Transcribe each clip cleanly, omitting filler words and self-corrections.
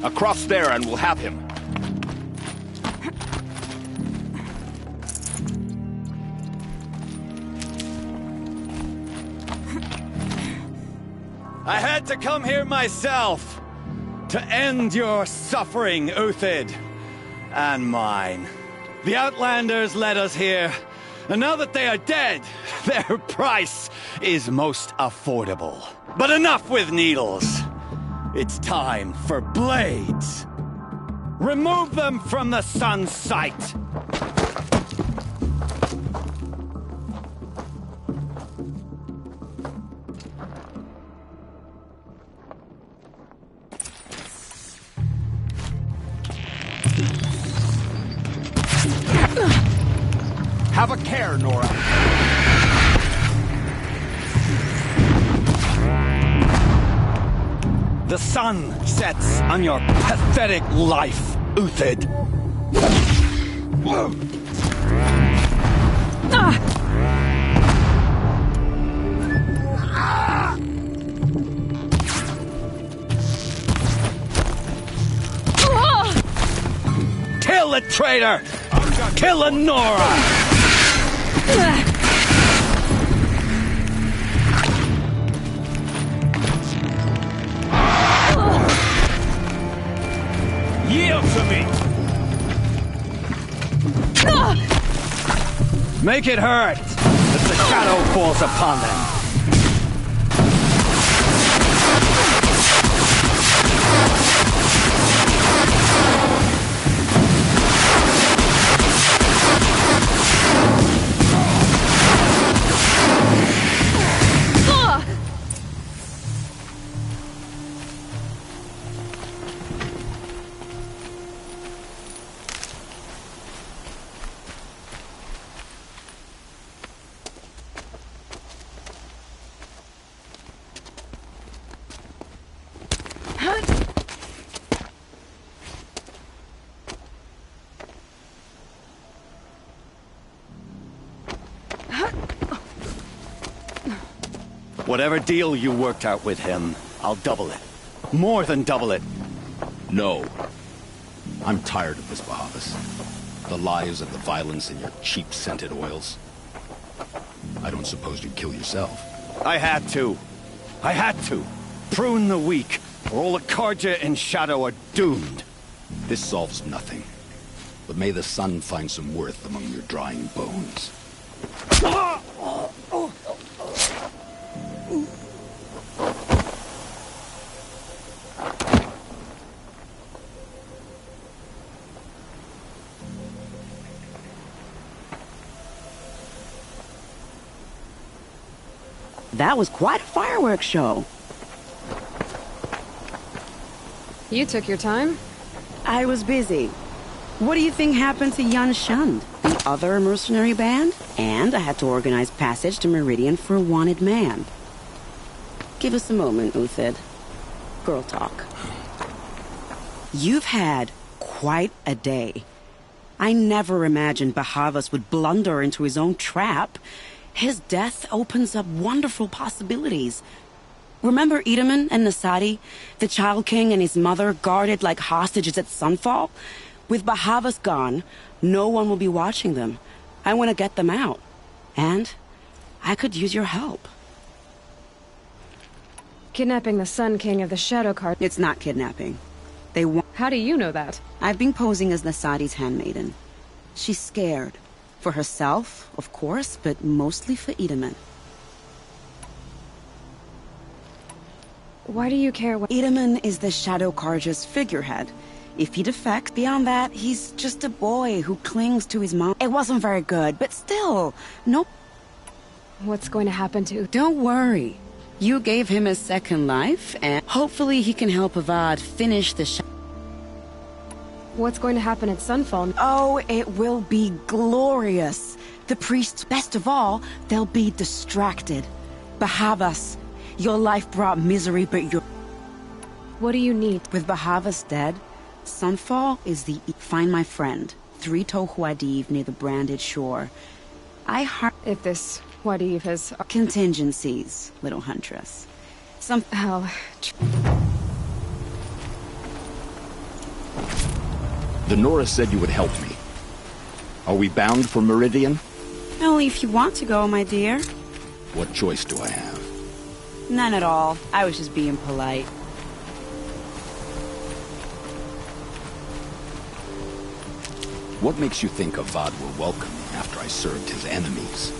Across there and we'll have him. I had to come here myself to end your suffering, Uthid, and mine. The Outlanders led us here, and now that they are dead, their price is most affordable. But enough with needles. It's time for blades. Remove them from the sun's sight. Have a care, Nora. The sun sets on your pathetic life, Uthid. Kill the traitor! Kill the Nora! Yield to me! Make it hurt as the shadow falls upon them. Whatever deal you worked out with him, I'll double it. More than double it. No. I'm tired of this, Bahavas. The lies and the violence and your cheap-scented oils. I don't suppose you'd kill yourself. I had to. I had to. Prune the weak, or all the Karja in Shadow are doomed. This solves nothing. But may the sun find some worth among your drying bones. That was quite a fireworks show. You took your time? I was busy. What do you think happened to Yan Shund, the other mercenary band? And I had to organize passage to Meridian for a wanted man. Give us a moment, Uthid. Girl talk. You've had quite a day. I never imagined Bahavas would blunder into his own trap. His death opens up wonderful possibilities. Remember Edaman and Nasadi, the Child King and his mother guarded like hostages at Sunfall? With Bahavas gone, no one will be watching them. I want to get them out. And I could use your help. Kidnapping the Sun King of the Shadow Card. It's not kidnapping. They want... How do you know that? I've been posing as Nasadi's handmaiden. She's scared. For herself, of course, but mostly for Edaman. Why do you care what... Edaman is the Shadow Karja's figurehead. If he defects, beyond that, he's just a boy who clings to his mom. It wasn't very good, but still, no... What's going to happen to... Don't worry. You gave him a second life, and hopefully he can help Avad finish the What's going to happen at Sunfall? Oh, it will be glorious. The priests, best of all, they'll be distracted. Bahavas, your life brought misery, but your... What do you need? With Bahavas dead, Sunfall is the... Find my friend, 3 Tohuadiv near the branded shore. If this Wadiv has... Contingencies, little huntress. The Nora said you would help me. Are we bound for Meridian? Only if you want to go, my dear. What choice do I have? None at all. I was just being polite. What makes you think Avad will welcome me after I served his enemies?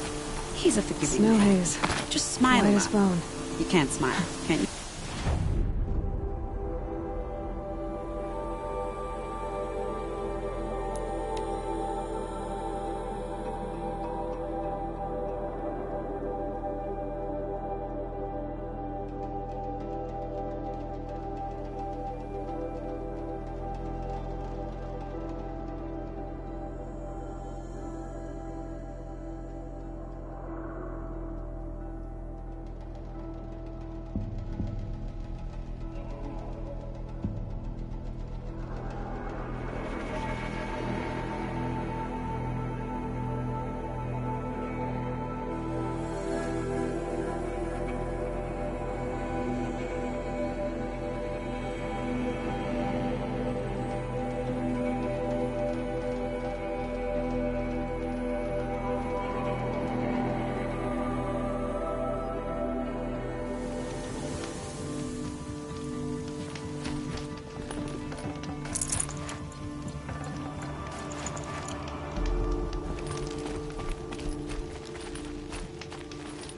He's a forgiving Snow man. haze. Just smile White a as lot. bone. You can't smile, can you?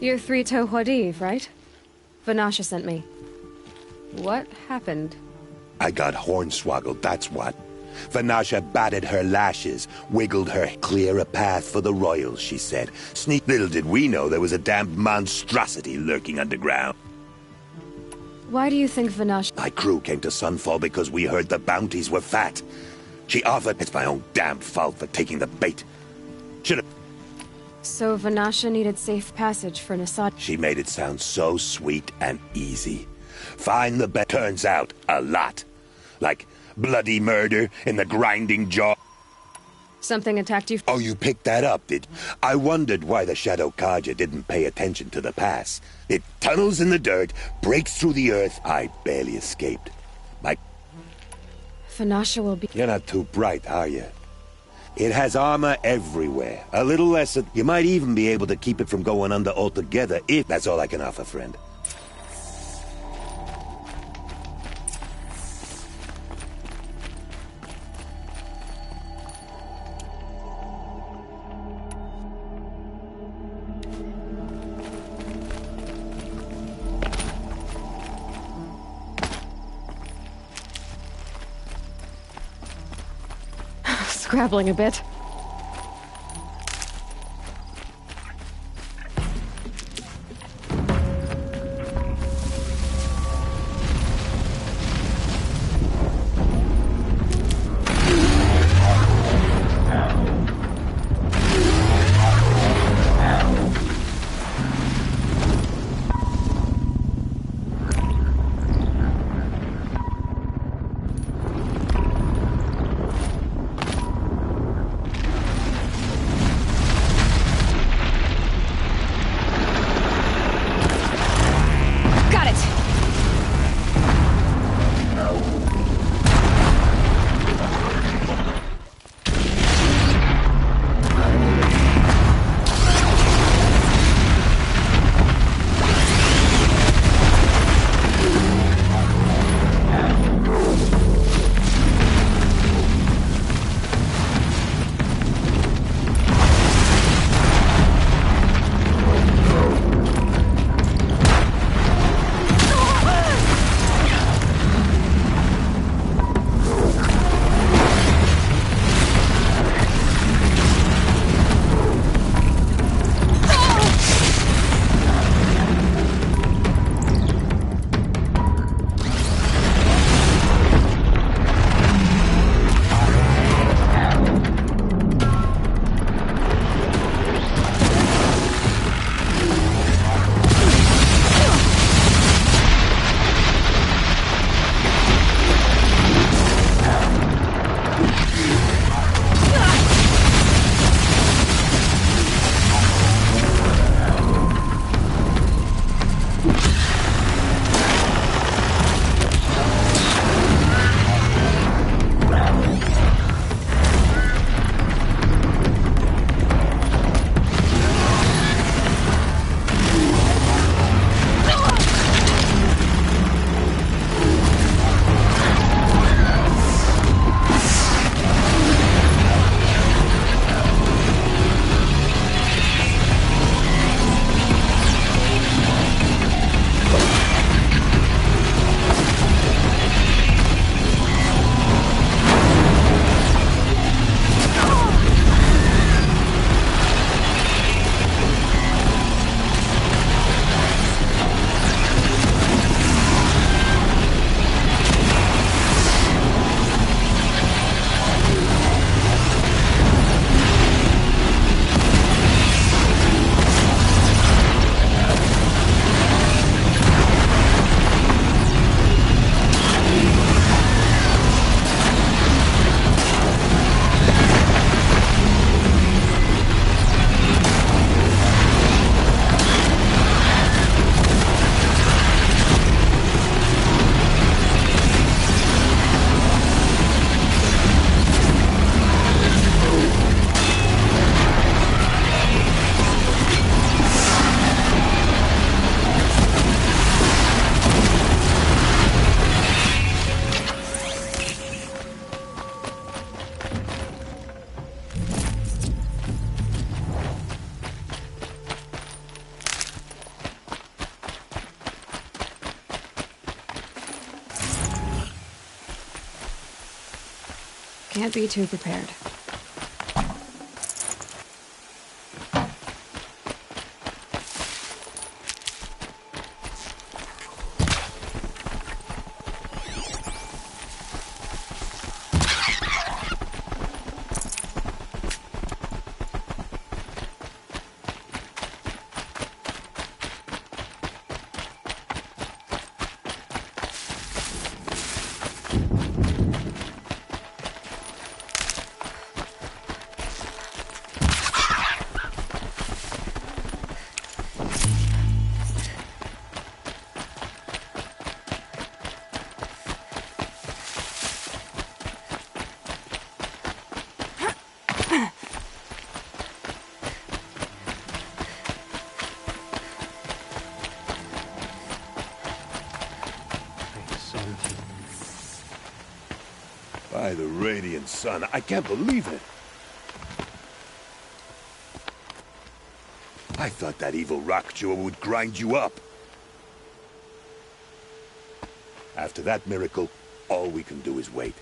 You're Three-Toe Huadiv, right? Vanasha sent me. What happened? I got hornswoggled, that's what. Vanasha batted her lashes, wiggled her clear a path for the royals, she said. Little did we know there was a damned monstrosity lurking underground. Why do you think Vanasha... My crew came to Sunfall because we heard the bounties were fat. She offered... It's my own damned fault for taking the bait. Should've... So Vanasha needed safe passage for Nasad. She made it sound so sweet and easy. Find the bet. Turns out, a lot. Like bloody murder in the grinding jaw. Something attacked you? Oh, you picked that up, did... I wondered why the Shadow Kaja didn't pay attention to the pass. It tunnels in the dirt, breaks through the earth. I barely escaped. Vanasha will be... You're not too bright, are you? It has armor everywhere. A little less... You might even be able to keep it from going under altogether if... That's all I can offer, friend. Scrabbling a bit. Can't be too prepared. By the radiant sun, I can't believe it. I thought that evil rock jewel would grind you up. After that miracle, all we can do is wait.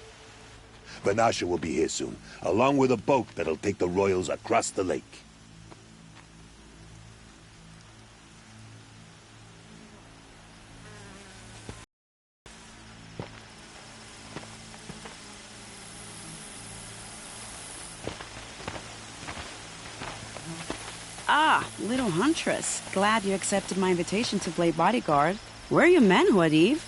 Vanasha will be here soon, along with a boat that'll take the royals across the lake. Ah, little huntress. Glad you accepted my invitation to play bodyguard. Where are your men, Huadiv?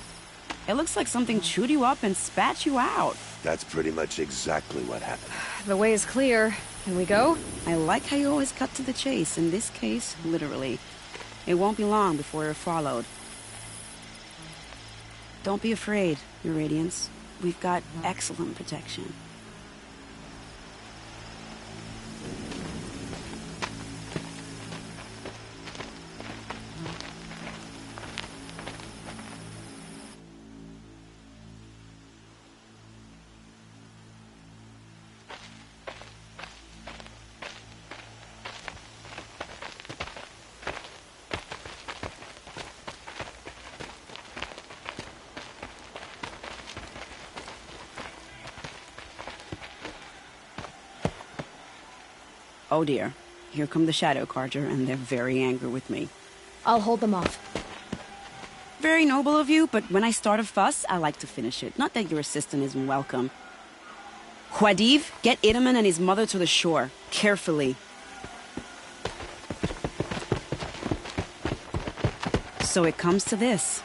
It looks like something chewed you up and spat you out. That's pretty much exactly what happened. The way is clear. Can we go? I like how you always cut to the chase. In this case, literally. It won't be long before you're followed. Don't be afraid, Your Radiance. We've got excellent protection. Oh dear. Here come the Shadow Carter, and they're very angry with me. I'll hold them off. Very noble of you, but when I start a fuss, I like to finish it. Not that your assistant isn't welcome. Huadiv, get Idaman and his mother to the shore. Carefully. So it comes to this.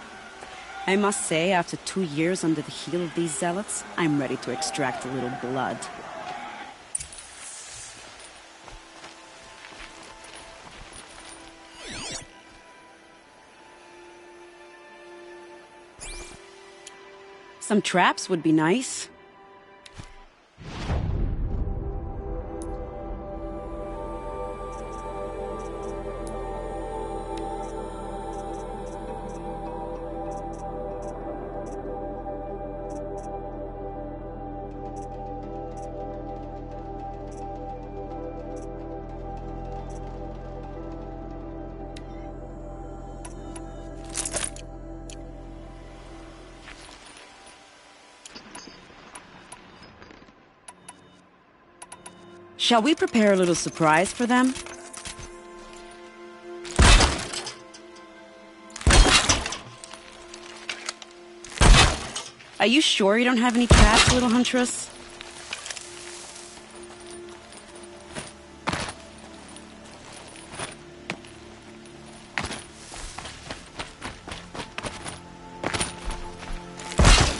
I must say, after 2 years under the heel of these zealots, I'm ready to extract a little blood. Some traps would be nice. Shall we prepare a little surprise for them? Are you sure you don't have any traps, little huntress?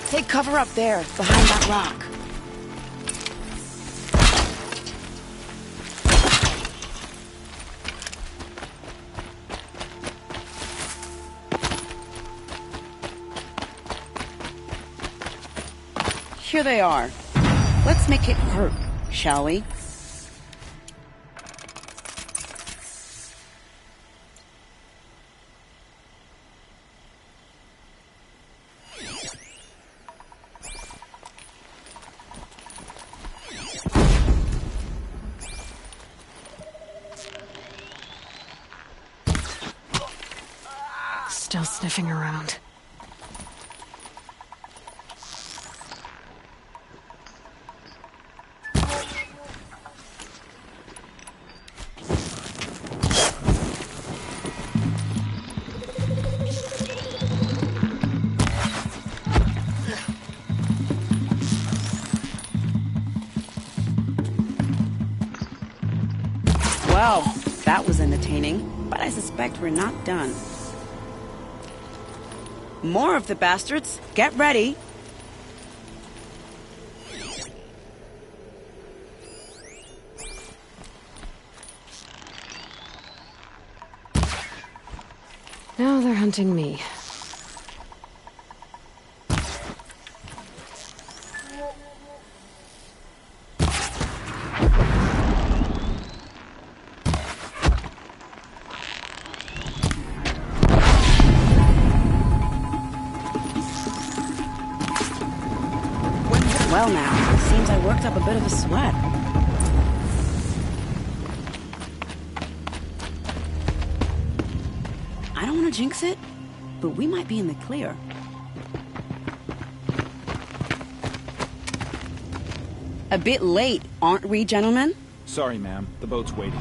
Take cover up there, behind that rock. Here they are. Let's make it hurt, shall we? Still sniffing around. That was entertaining, but I suspect we're not done. More of the bastards. Get ready. Now they're hunting me. Well now, seems I worked up a bit of a sweat. I don't want to jinx it, but we might be in the clear. A bit late, aren't we, gentlemen? Sorry, ma'am. The boat's waiting.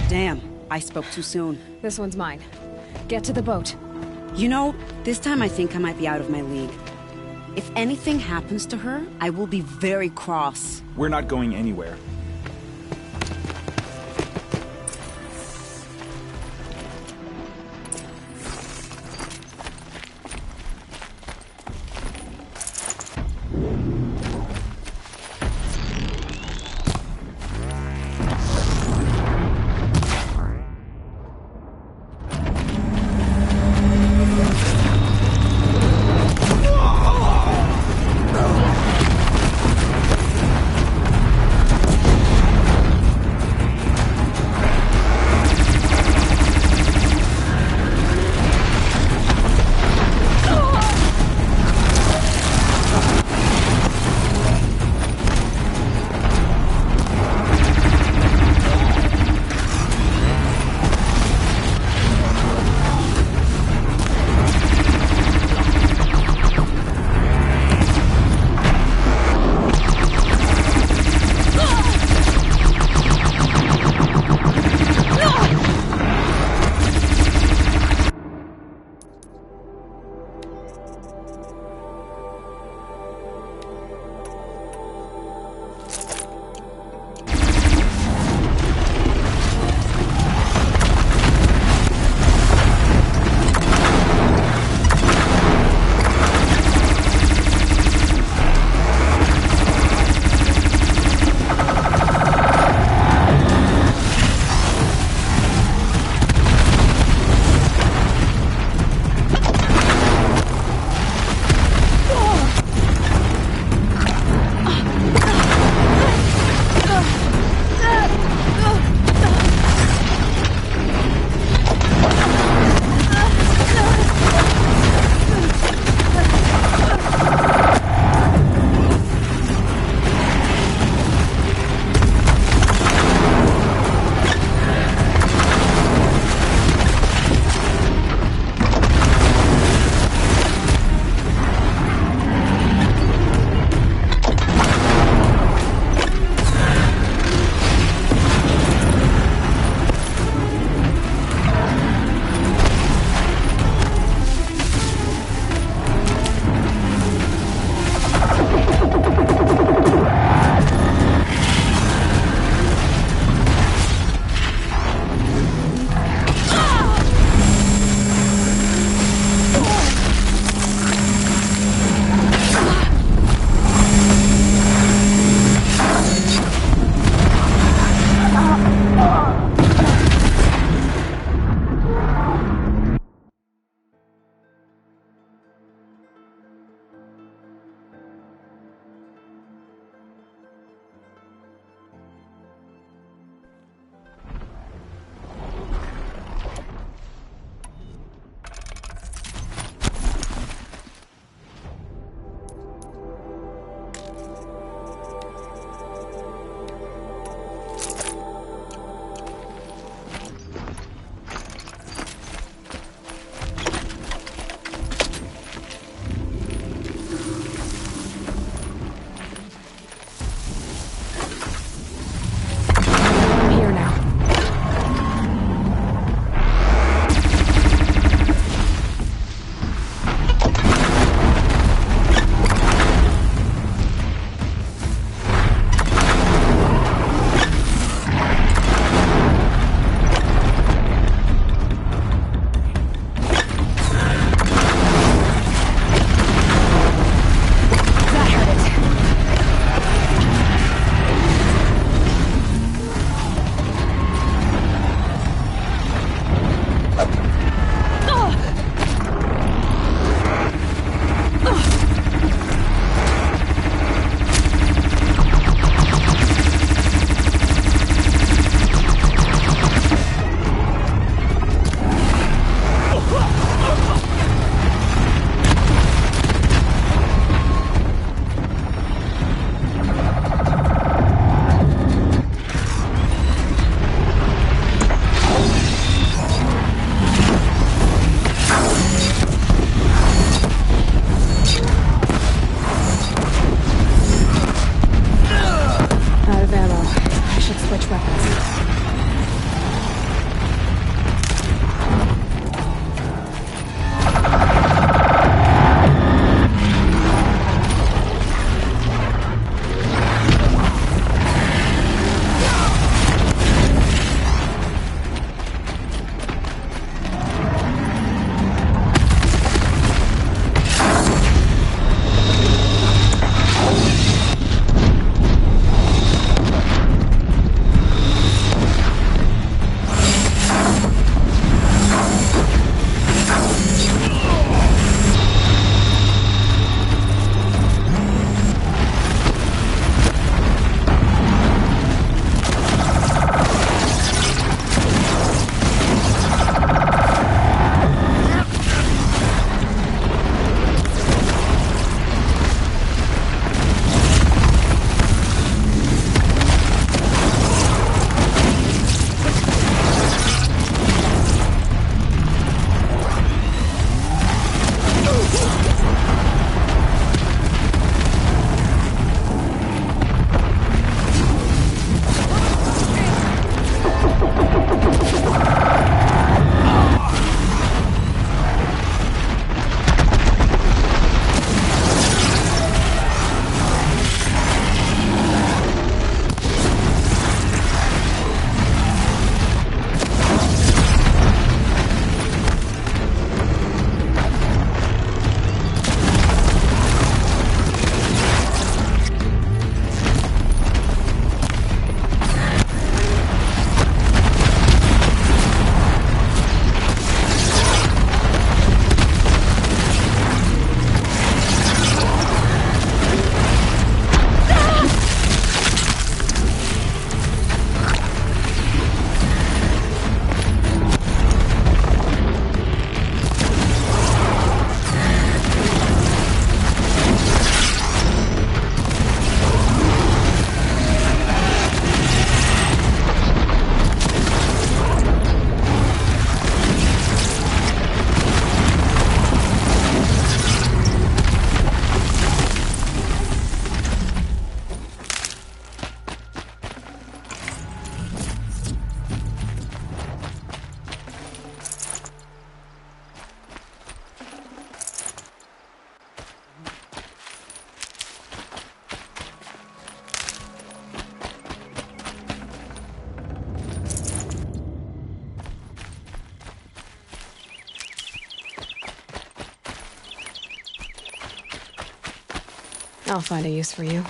Damn, I spoke too soon. This one's mine. Get to the boat. You know, this time I think I might be out of my league. If anything happens to her, I will be very cross. We're not going anywhere. I'll find a use for you.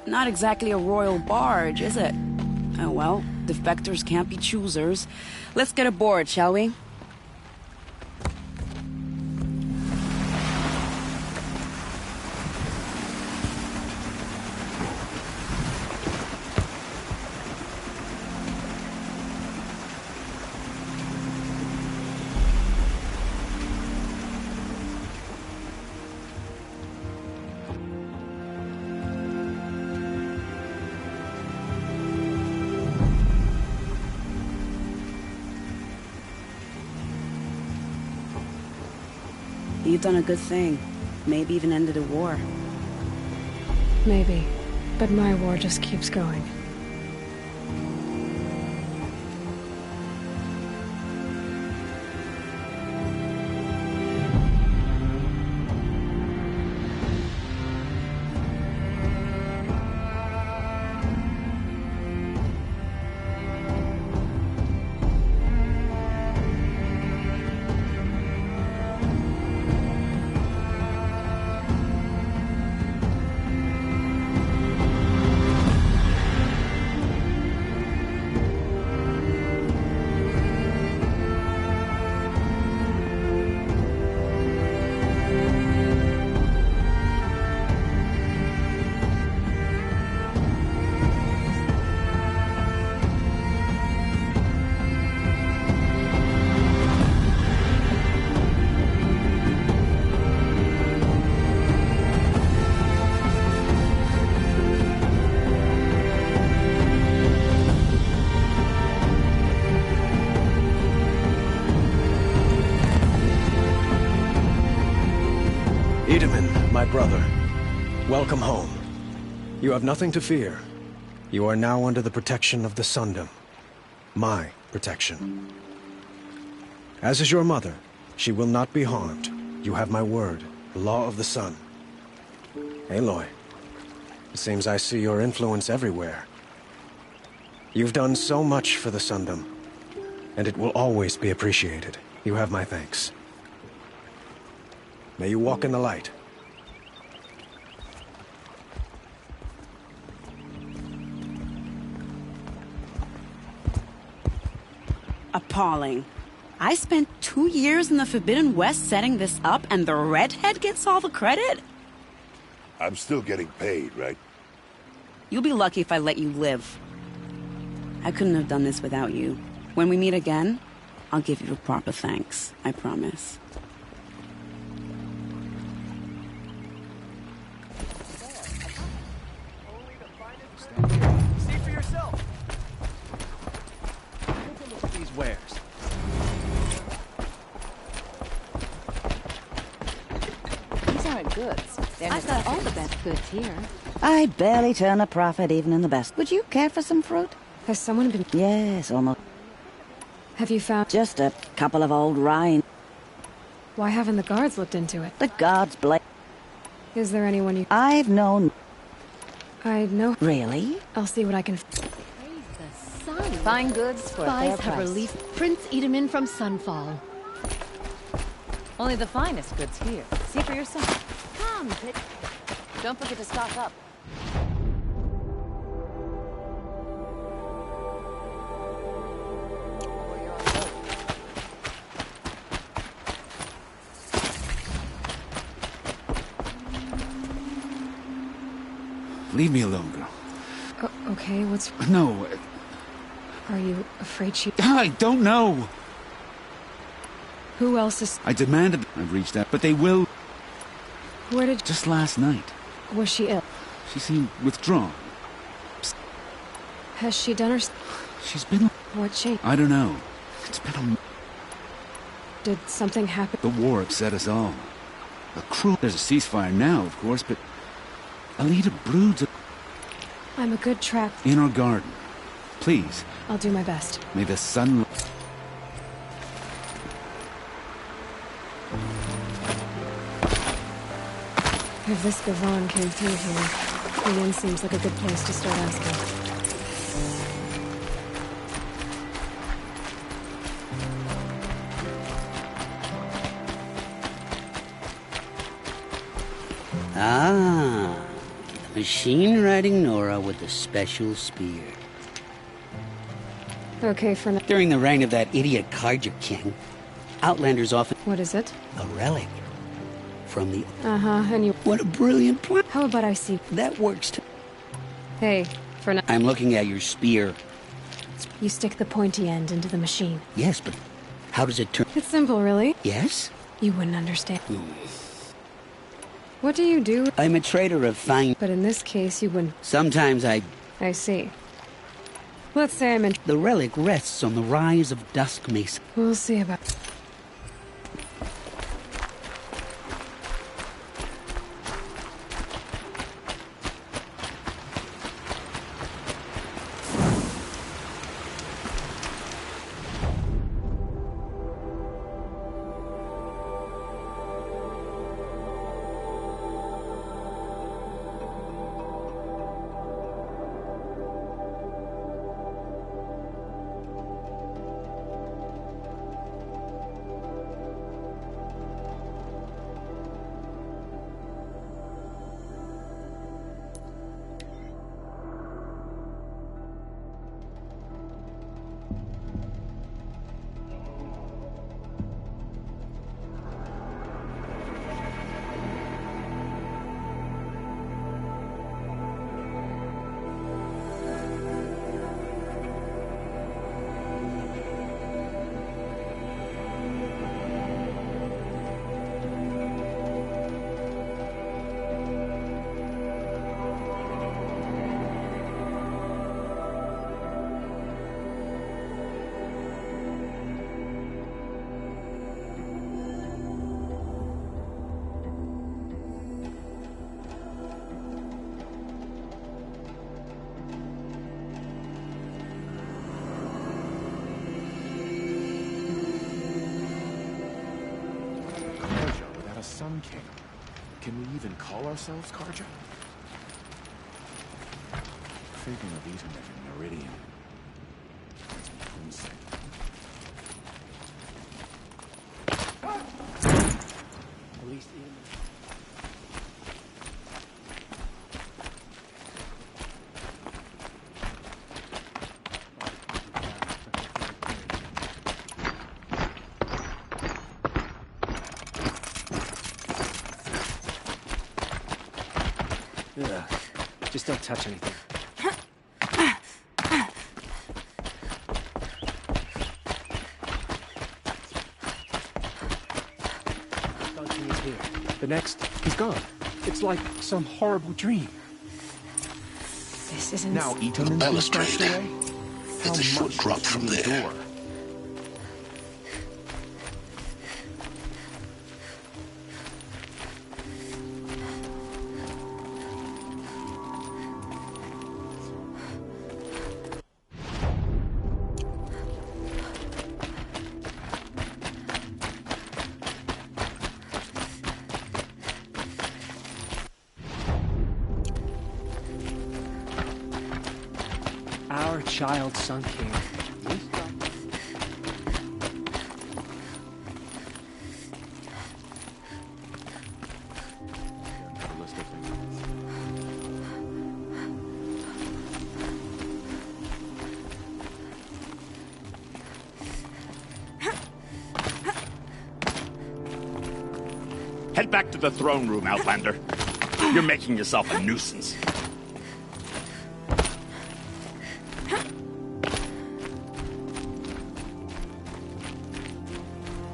Not exactly a royal barge, is it? Oh well, defectors can't be choosers. Let's get aboard, shall we? You've done a good thing. Maybe even ended a war. Maybe. But my war just keeps going. My brother, welcome home. You have nothing to fear. You are now under the protection of the Sundom. My protection. As is your mother, she will not be harmed. You have my word, the law of the sun. Aloy, it seems I see your influence everywhere. You've done so much for the Sundom, and it will always be appreciated. You have my thanks. May you walk in the light. Appalling. I spent 2 years in the Forbidden West setting this up, and the redhead gets all the credit? I'm still getting paid, right? You'll be lucky if I let you live. I couldn't have done this without you. When we meet again, I'll give you a proper thanks. I promise. See for yourself. Take a look at these wares. These aren't goods. I've got all the best goods here. I barely turn a profit even in the best. Would you care for some fruit? Has someone been... Yes, almost. Have you found... Just a couple of old Rhine. Why haven't the guards looked into it? The gods bless. Is there anyone you... I've known... I know... Really? I'll see what I can... Fine goods for a fair Spies have price. released Prince Edamin from Sunfall. Only the finest goods here. See for yourself. Come, Pit. Don't forget to stock up. Leave me alone, girl. Okay, what's... No, Are you afraid she... I don't know. Who else is... I demanded... I've reached out, but they will... Where did... Just last night. Was she ill? She seemed withdrawn. Has she done her... She's been... What changed? I don't know. It's been a... Did something happen? The war upset us all. A cruel... There's a ceasefire now, of course, but... Alita broods... I'm a good trap. In our garden. Please. I'll do my best. May the sun... If this Gavon came through here, the inn seems like a good place to start asking. Ah, the machine-riding Nora with the special spear. Okay, for now. During the reign of that idiot Karja king, Outlanders often... What is it? A relic. From the... Uh-huh, and you... What a brilliant plan. How about I see... That works too. Hey, for now... I'm looking at your spear. You stick the pointy end into the machine. Yes, but how does it turn... It's simple, really. Yes? You wouldn't understand. What do you do? I'm a trader of fine... But in this case, you wouldn't... Sometimes I see. Let's say I'm in... The relic rests on the rise of Dusk Mason. We'll see about... Sun King. Can we even call ourselves Karja? Thinking of eating it in Meridian. Makes me homesick. At least... Just don't touch anything. Duncan is here. The next, he's gone. It's like some horrible dream. This isn't... Now Eaton is balustrade away. It's a short drop from there. Our child Sun King. Head back to the throne room, Outlander. You're making yourself a nuisance.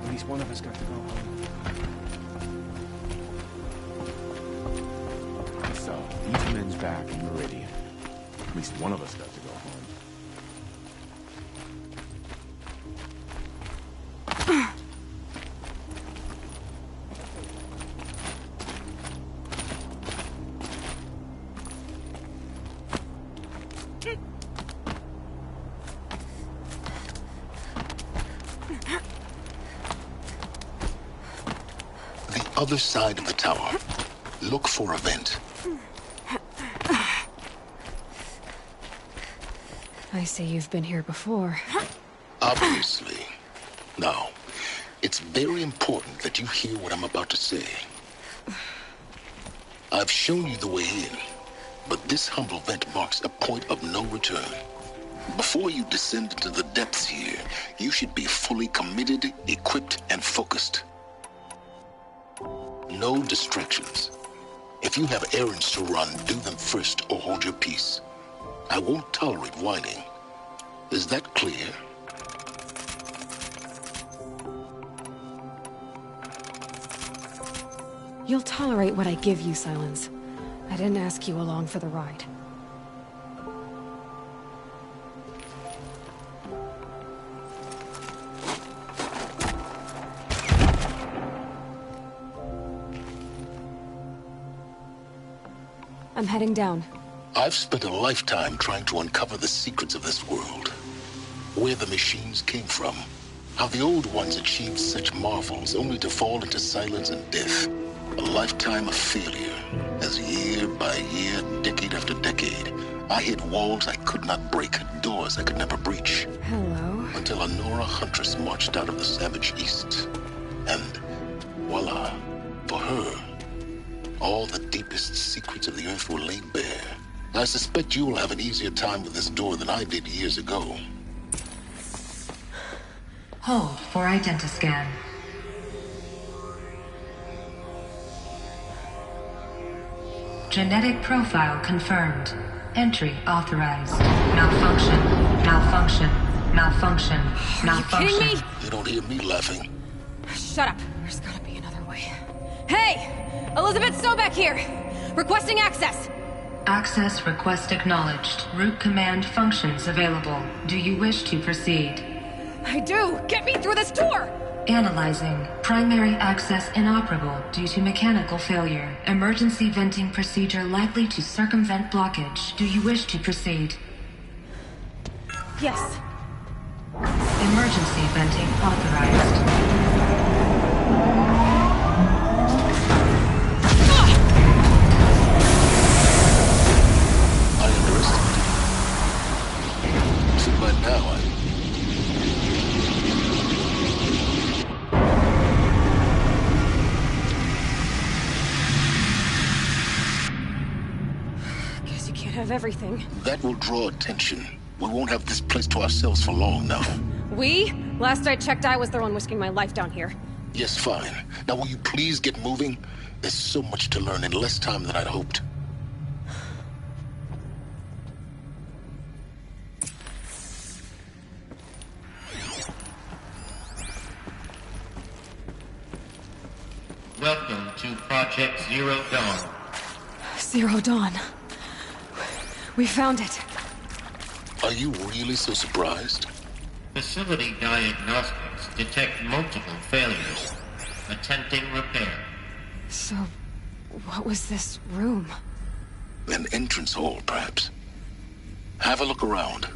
At least one of us got to go home. So, these men's back in Meridian. At least one of us got to go home. Other side of the tower. Look for a vent. I see you've been here before. Obviously. Now, it's very important that you hear what I'm about to say. I've shown you the way in, but this humble vent marks a point of no return. Before you descend into the depths here, you should be fully committed, equipped, and focused. No distractions. If you have errands to run, do them first or hold your peace. I won't tolerate whining. Is that clear? You'll tolerate what I give you, Silence. I didn't ask you along for the ride. I'm heading down. I've spent a lifetime trying to uncover the secrets of this world. Where the machines came from. How the old ones achieved such marvels only to fall into silence and death. A lifetime of failure, as year by year, decade after decade, I hit walls I could not break, doors I could never breach. Hello? Until a Nora huntress marched out of the savage east. And voila, for her, all the deepest secrets of the earth were laid bare. I suspect you will have an easier time with this door than I did years ago. Hold for identiscan. Genetic profile confirmed. Entry authorized. Malfunction. Malfunction. Malfunction. Malfunction. Are you kidding me? You don't hear me laughing. Shut up. There's gotta be another way. Hey! Elizabeth Sobeck here! Requesting access! Access request acknowledged. Root command functions available. Do you wish to proceed? I do! Get me through this door! Analyzing. Primary access inoperable due to mechanical failure. Emergency venting procedure likely to circumvent blockage. Do you wish to proceed? Yes. Emergency venting authorized. I underestimated you. See, by now, Guess you can't have everything. that will draw attention. We won't have this place to ourselves for long now. We? Last I checked, I was the one risking my life down here. Yes, fine. Now will you please get moving? There's so much to learn in less time than I'd hoped. Welcome to Project Zero Dawn. Zero Dawn. We found it. Are you really so surprised? Facility diagnostics detect multiple failures. Attempting repair. So, what was this room? An entrance hall, perhaps. Have a look around.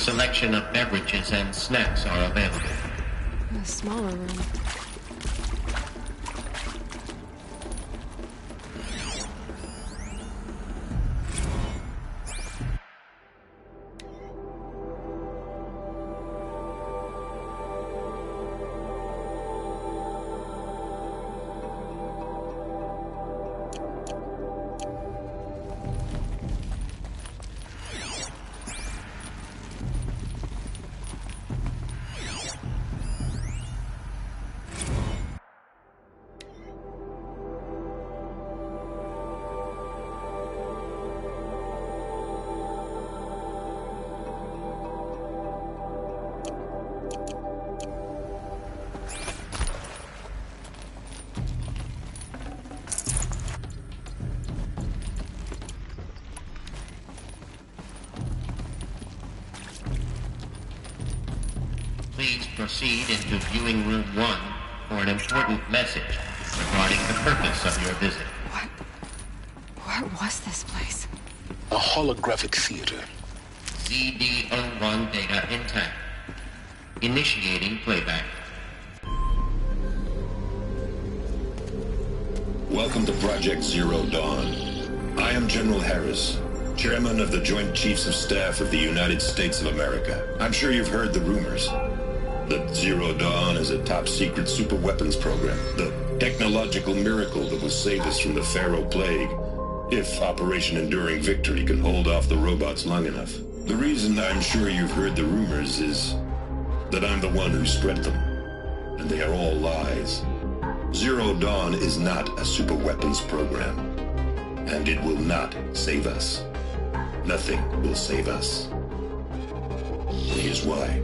selection of beverages and snacks are available. A smaller room. Please proceed into viewing room 1 for an important message regarding the purpose of your visit. What was this place? A holographic theater. ZD-01 data intact. Initiating playback. Welcome to Project Zero Dawn. I am General Harris, Chairman of the Joint Chiefs of Staff of the United States of America. I'm sure you've heard the rumors that Zero Dawn is a top-secret super-weapons program, the technological miracle that will save us from the Pharaoh Plague, if Operation Enduring Victory can hold off the robots long enough. The reason I'm sure you've heard the rumors is that I'm the one who spread them, and they are all lies. Zero Dawn is not a super-weapons program, and it will not save us. Nothing will save us. Here's why.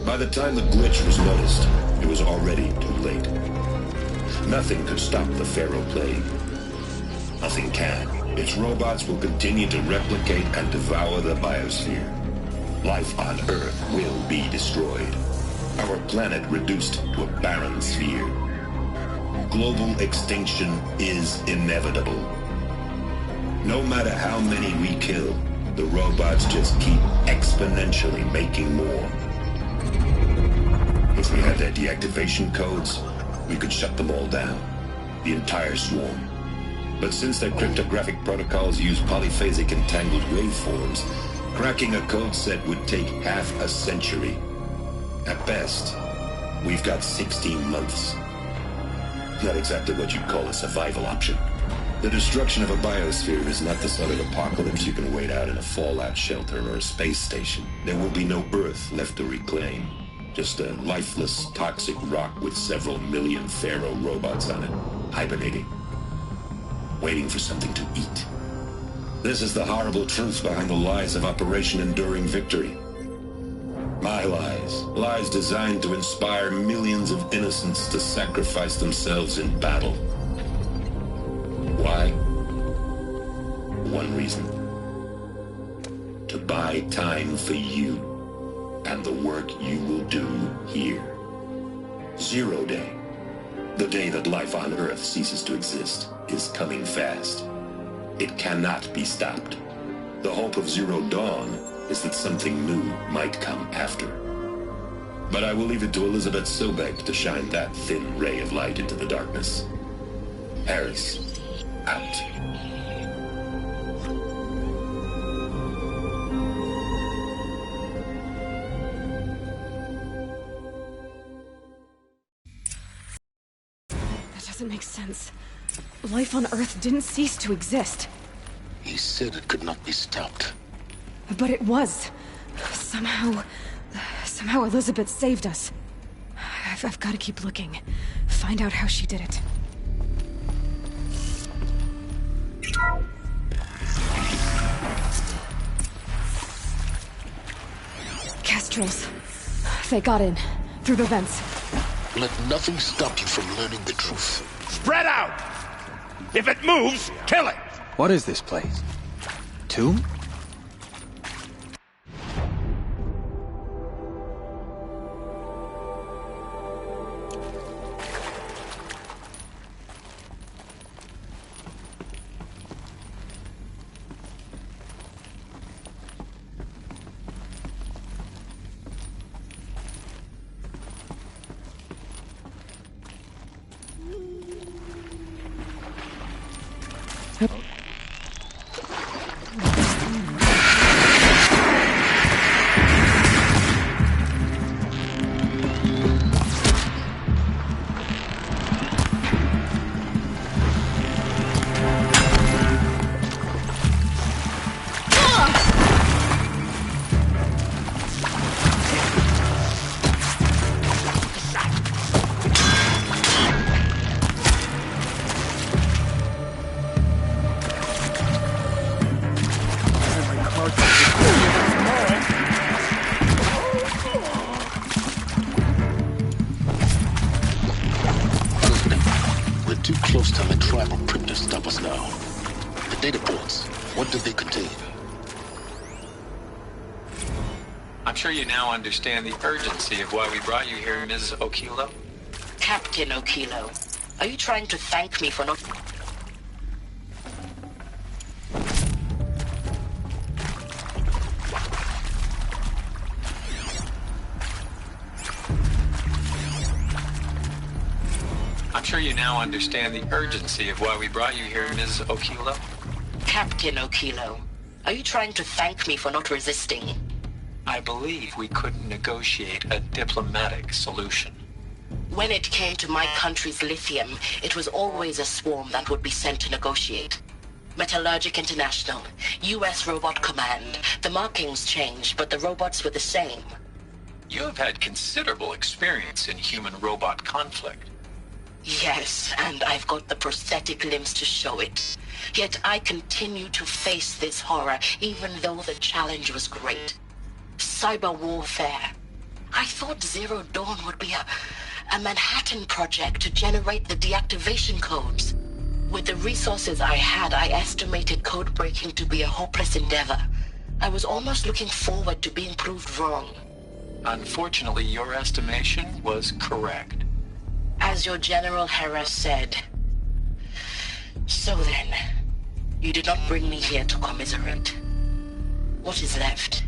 By the time the glitch was noticed, it was already too late. Nothing could stop the Pharaoh Plague. Nothing can. Its robots will continue to replicate and devour the biosphere. Life on Earth will be destroyed. Our planet reduced to a barren sphere. Global extinction is inevitable. No matter how many we kill, the robots just keep exponentially making more. If we had their deactivation codes, we could shut them all down. The entire swarm. But since their cryptographic protocols use polyphasic entangled waveforms, cracking a code set would take half a century. At best, we've got 16 months. Not exactly what you'd call a survival option. The destruction of a biosphere is not the sort of apocalypse you can wait out in a fallout shelter or a space station. There will be no Earth left to reclaim. Just a lifeless, toxic rock with several million Pharaoh robots on it, hibernating, waiting for something to eat. This is the horrible truth behind the lies of Operation Enduring Victory. My lies. Lies designed to inspire millions of innocents to sacrifice themselves in battle. Why? One reason. To buy time for you and the work you will do here. Zero Day, the day that life on Earth ceases to exist, is coming fast. It cannot be stopped. The hope of Zero Dawn is that something new might come after. But I will leave it to Elizabeth Sobek to shine that thin ray of light into the darkness. Harris, out. Doesn't make sense. Life on Earth didn't cease to exist. He said it could not be stopped. But it was. Somehow Elizabeth saved us. I've got to keep looking. Find out how she did it. Kestrels. They got in. Through the vents. Let nothing stop you from learning the truth. Spread out! If it moves, kill it! What is this place? Tomb? I'm sure you now understand the urgency of why we brought you here, Mrs. Okilo. Captain Okilo, are you trying to thank me for not... I'm sure you now understand the urgency of why we brought you here, Mrs. Okilo. Captain Okilo, are you trying to thank me for not resisting? I believe we couldn't negotiate a diplomatic solution. When it came to my country's lithium, it was always a swarm that would be sent to negotiate. Metallurgic International, U.S. Robot Command. The markings changed, but the robots were the same. You have had considerable experience in human-robot conflict. Yes, and I've got the prosthetic limbs to show it. Yet I continue to face this horror, even though the challenge was great. Cyber warfare. I thought Zero Dawn would be a Manhattan project to generate the deactivation codes. With the resources I had, I estimated code breaking to be a hopeless endeavor. I was almost looking forward to being proved wrong. Unfortunately, your estimation was correct. As your General Harris said. So then, you did not bring me here to commiserate. What is left?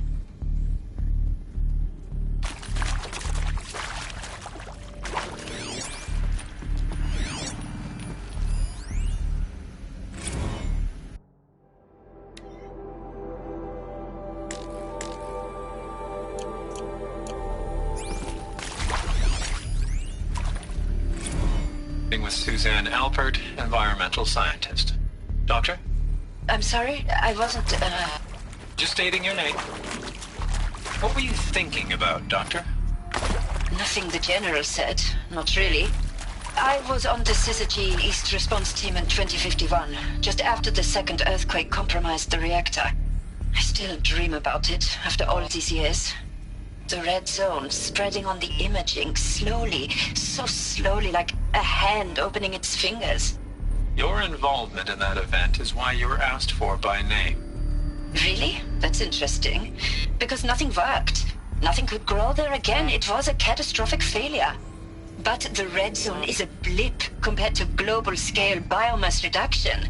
With Suzanne Alpert, environmental scientist. Doctor? I'm sorry, I wasn't, Just stating your name. What were you thinking about, Doctor? Nothing the General said. Not really. I was on the Syzygy East Response Team in 2051, just after the second earthquake compromised the reactor. I still dream about it, after all these years. The red zone spreading on the imaging, slowly, so slowly, like a hand opening its fingers. Your involvement in that event is why you were asked for by name. Really? That's interesting. Because nothing worked. Nothing could grow there again. It was a catastrophic failure. But the red zone is a blip compared to global-scale biomass reduction.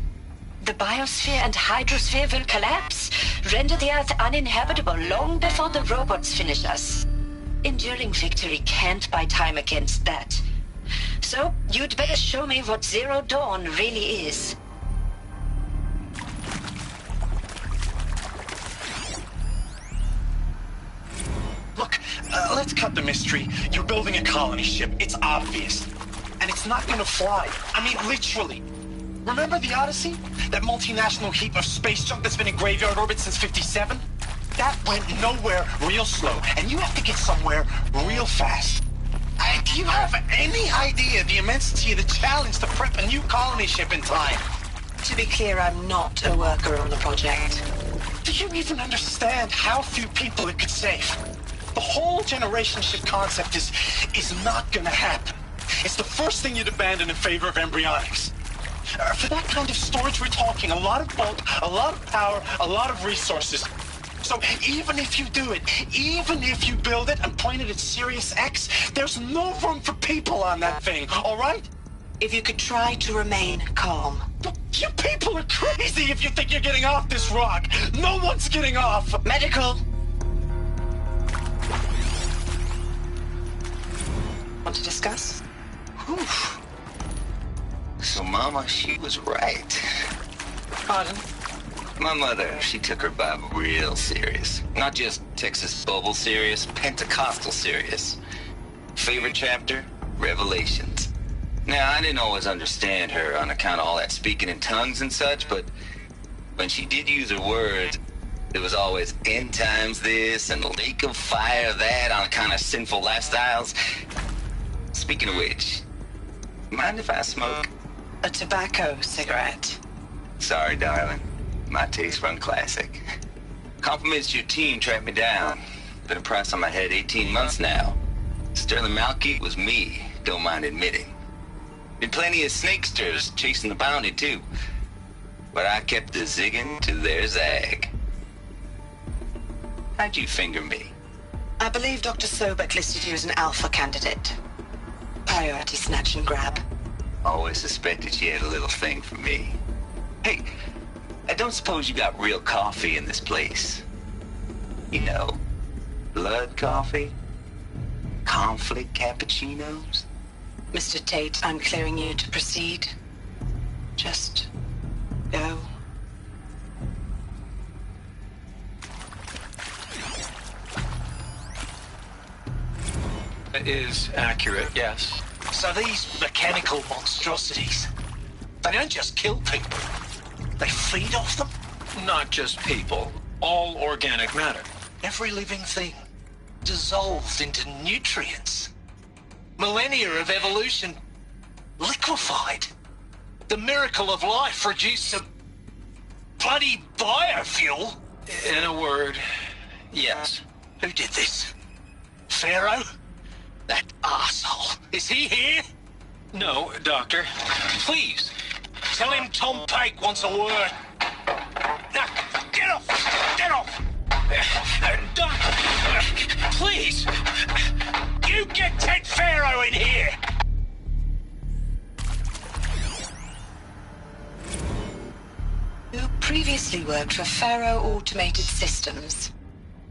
The biosphere and hydrosphere will collapse, render the Earth uninhabitable long before the robots finish us. Enduring victory can't buy time against that. So, you'd better show me what Zero Dawn really is. Look, let's cut the mystery. You're building a colony ship. It's obvious. And it's not gonna fly. I mean, literally. Remember the Odyssey? That multinational heap of space junk that's been in graveyard orbit since 57? That went nowhere real slow, and you have to get somewhere real fast. Do you have any idea the immensity of the challenge to prep a new colony ship in time? To be clear, I'm not a worker on the project. Do you even understand how few people it could save? The whole generation ship concept is not gonna happen. It's the first thing you'd abandon in favor of embryonics. For that kind of storage, we're talking a lot of bulk, a lot of power, a lot of resources. So even if you do it, even if you build it and point it at Sirius X, there's no room for people on that thing, all right? If you could try to remain calm. You people are crazy if you think you're getting off this rock. No one's getting off. Medical. Want to discuss? Whew. So Mama, she was right. Pardon? My mother, she took her Bible real serious. Not just Texas Bible serious, Pentecostal serious. Favorite chapter? Revelations. Now, I didn't always understand her on account of all that speaking in tongues and such, but when she did use her words, it was always end times this and lake of fire that on account of sinful lifestyles. Speaking of which, mind if I smoke? A tobacco cigarette. Sorry, darling. My taste run classic. Compliments to your team tracked me down. Been a price on my head 18 months now. Sterling Malky was me, don't mind admitting. Been plenty of snakesters chasing the bounty, too. But I kept the zigging to their zag. How'd you finger me? I believe Dr. Sobek listed you as an alpha candidate. Priority snatch and grab. Always suspected she had a little thing for me. Hey, I don't suppose you got real coffee in this place? You know, blood coffee? Conflict cappuccinos? Mr. Tate, I'm clearing you to proceed. Just go. It is accurate, yes. So these mechanical monstrosities, they don't just kill people, they feed off them? Not just people, all organic matter. Every living thing dissolved into nutrients. Millennia of evolution liquefied. The miracle of life reduced to bloody biofuel. In a word, yes. Who did this? Pharaoh? That asshole. Is he here? No, Doctor. Please, tell him Tom Pike wants a word. Now, get off! Get off! Doctor, please! You get Ted Pharaoh in here! You previously worked for Pharaoh Automated Systems.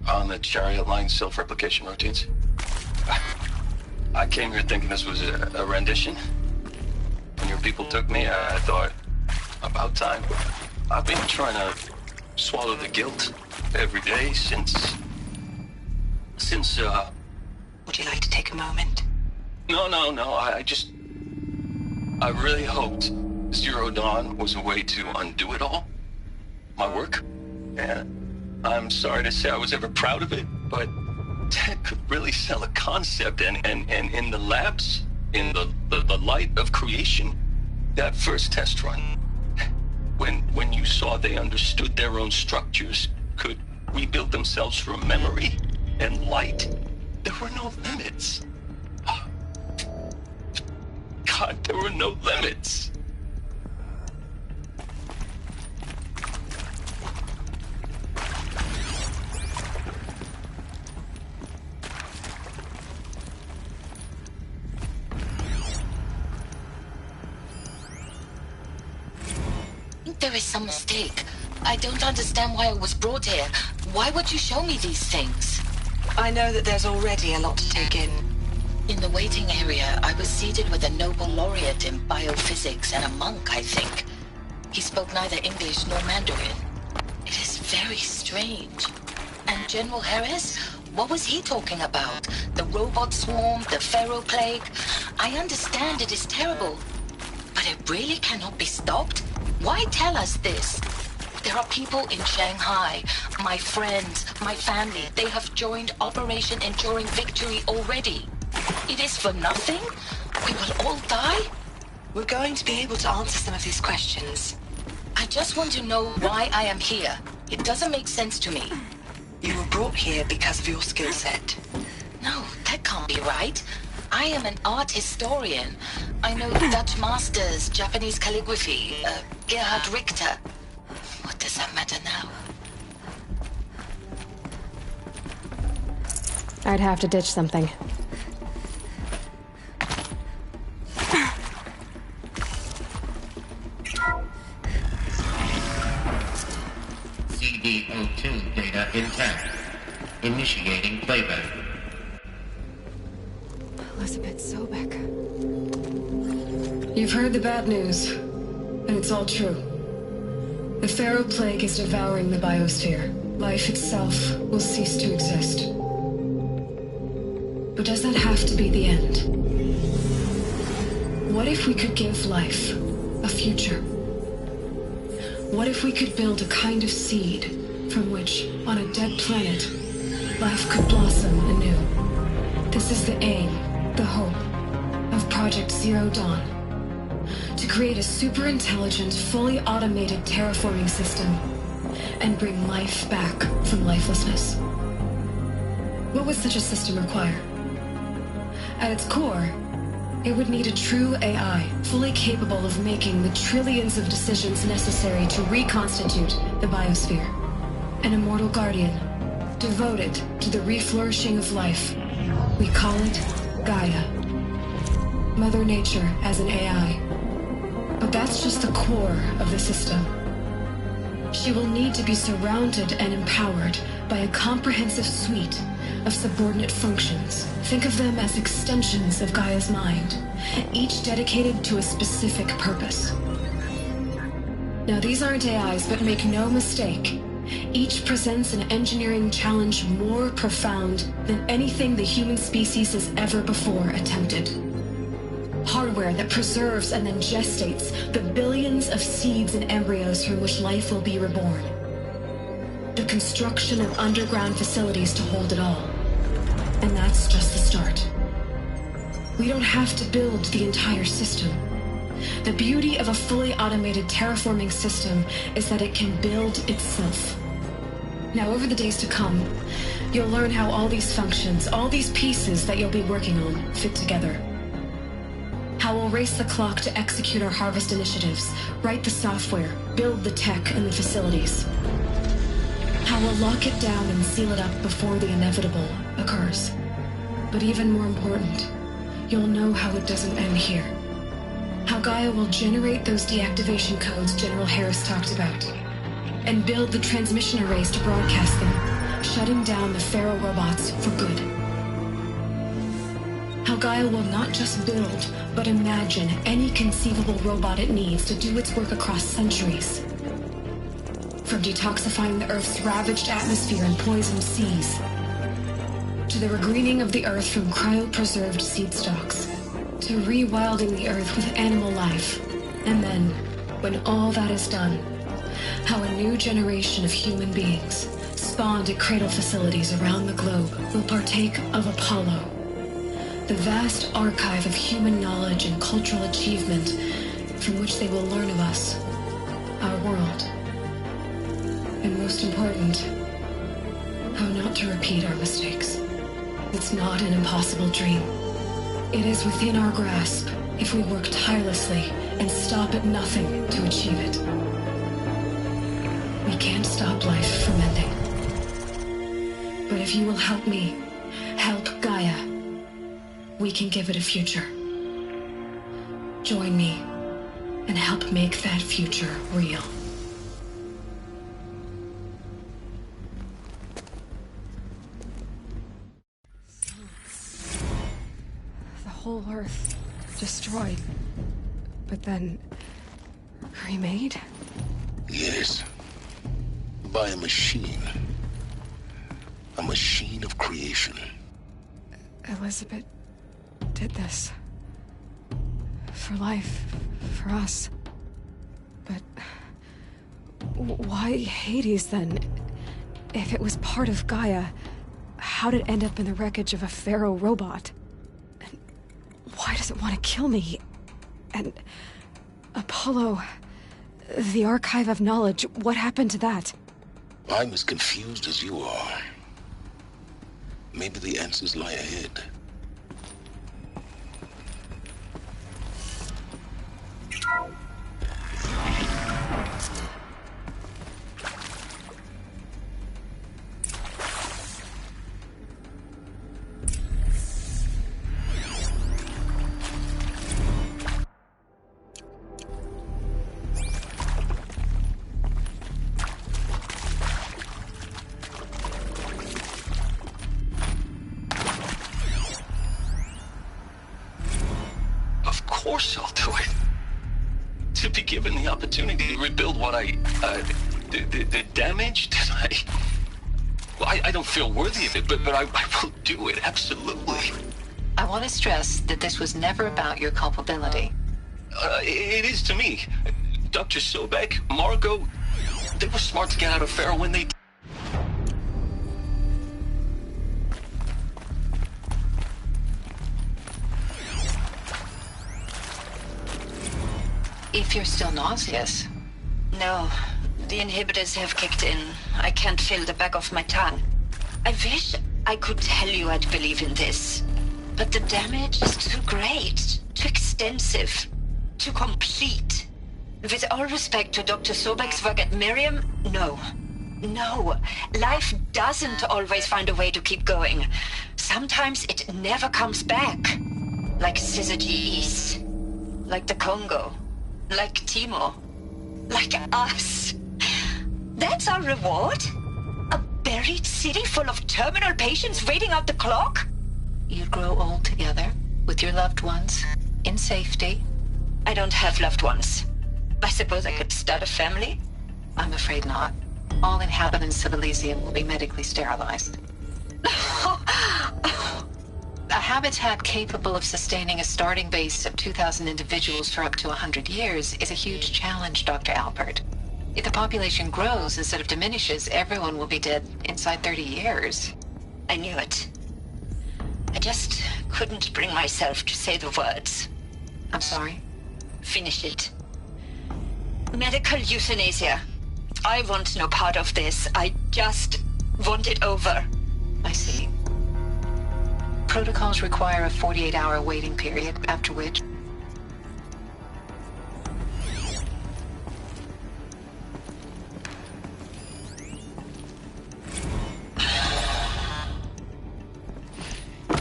On the Chariot Line self-replication routines? I came here thinking this was a rendition. When your people took me, I thought, about time. I've been trying to swallow the guilt every day since... Would you like to take a moment? No, I really hoped Zero Dawn was a way to undo it all. My work. And I'm sorry to say I was ever proud of it, but Ted could really sell a concept, and in the labs, in the light of creation, that first test run, when you saw they understood their own structures, could rebuild themselves from memory and light, there were no limits. God, there were no limits. There is some mistake. I don't understand why I was brought here. Why would you show me these things? I know that there's already a lot to take in. In the waiting area, I was seated with a Nobel laureate in biophysics and a monk, I think. He spoke neither English nor Mandarin. It is very strange. And General Harris? What was he talking about? The robot swarm, the Pharaoh plague? I understand it is terrible. But it really cannot be stopped? Why tell us this? There are people in Shanghai, my friends, my family. They have joined Operation Enduring Victory already. It is for nothing? We will all die? We're going to be able to answer some of these questions. I just want to know why I am here. It doesn't make sense to me. You were brought here because of your skill set. No, that can't be right. I am an art historian. I know Dutch masters, Japanese calligraphy, Gerhard Richter. What does that matter now? I'd have to ditch something. CD02 data intact. Initiating playback. Elizabeth Sobek. You've heard the bad news, and it's all true. The Pharaoh plague is devouring the biosphere. Life itself will cease to exist. But does that have to be the end? What if we could give life a future? What if we could build a kind of seed from which, on a dead planet, life could blossom anew? This is the aim, the hope, of Project Zero Dawn. To create a super-intelligent, fully automated terraforming system and bring life back from lifelessness. What would such a system require? At its core, it would need a true AI, fully capable of making the trillions of decisions necessary to reconstitute the biosphere. An immortal guardian, devoted to the reflourishing of life. We call it Gaia. Mother Nature as an AI. But that's just the core of the system. She will need to be surrounded and empowered by a comprehensive suite of subordinate functions. Think of them as extensions of Gaia's mind, each dedicated to a specific purpose. Now, these aren't AIs, but make no mistake, each presents an engineering challenge more profound than anything the human species has ever before attempted. Hardware that preserves and then gestates the billions of seeds and embryos from which life will be reborn. The construction of underground facilities to hold it all. And that's just the start. We don't have to build the entire system. The beauty of a fully automated terraforming system is that it can build itself. Now, over the days to come, you'll learn how all these functions, all these pieces that you'll be working on, fit together. How we'll race the clock to execute our harvest initiatives, write the software, build the tech and the facilities. How we'll lock it down and seal it up before the inevitable occurs. But even more important, you'll know how it doesn't end here. How Gaia will generate those deactivation codes General Harris talked about, and build the transmission arrays to broadcast them, shutting down the Pharaoh robots for good. How Gaia will not just build, but imagine any conceivable robot it needs to do its work across centuries. From detoxifying the Earth's ravaged atmosphere and poisoned seas, to the regreening of the Earth from cryopreserved seed stalks, to rewilding the Earth with animal life. And then, when all that is done, how a new generation of human beings, spawned at cradle facilities around the globe, will partake of Apollo, the vast archive of human knowledge and cultural achievement from which they will learn of us, our world. And most important, how not to repeat our mistakes. It's not an impossible dream. It is within our grasp if we work tirelessly and stop at nothing to achieve it. We can't stop life from ending. But if you will help me, help Gaia, we can give it a future. Join me and help make that future real. The whole Earth destroyed, but then remade? Yes. By a machine. A machine of creation. Elizabeth did this. For life, for us. But why Hades then? If it was part of Gaia, how'd it end up in the wreckage of a Pharaoh robot? And why does it want to kill me? And Apollo, the archive of knowledge, what happened to that? I'm as confused as you are. Maybe the answers lie ahead. Of course I'll do it. To be given the opportunity to rebuild what the damage that I don't feel worthy of it, but I will do it, absolutely. I want to stress that this was never about your culpability. It is to me. Dr. Sobek, Margot, they were smart to get out of Pharaoh when they did. If you're still nauseous. No, the inhibitors have kicked in. I can't feel the back of my tongue. I wish I could tell you I'd believe in this. But the damage is too great, too extensive, too complete. With all respect to Dr. Sobek's work at Miriam, no. No, life doesn't always find a way to keep going. Sometimes it never comes back. Like Syzygy East. Like the Congo. Like Timo. Like us. That's our reward? A buried city full of terminal patients waiting out the clock? You'd grow old together, with your loved ones, in safety. I don't have loved ones. I suppose I could start a family? I'm afraid not. All inhabitants of Elysium will be medically sterilized. A habitat capable of sustaining a starting base of 2,000 individuals for up to 100 years is a huge challenge, Dr. Alpert. If the population grows instead of diminishes, everyone will be dead inside 30 years. I knew it. I just couldn't bring myself to say the words. I'm sorry? Finish it. Medical euthanasia. I want no part of this. I just want it over. I see. Protocols require a 48-hour waiting period, after which...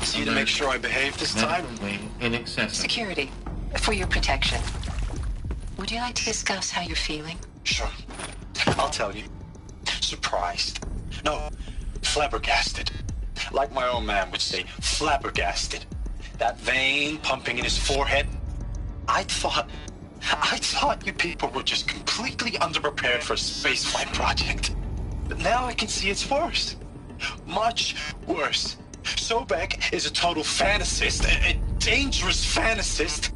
See to make sure I behave this time? Security. For your protection. Would you like to discuss how you're feeling? Sure. I'll tell you. Surprised. No, flabbergasted. Like my own man would say, flabbergasted. That vein pumping in his forehead. I thought you people were just completely underprepared for a spaceflight project. But now I can see it's worse. Much worse. Sobek is a total fantasist, a dangerous fantasist.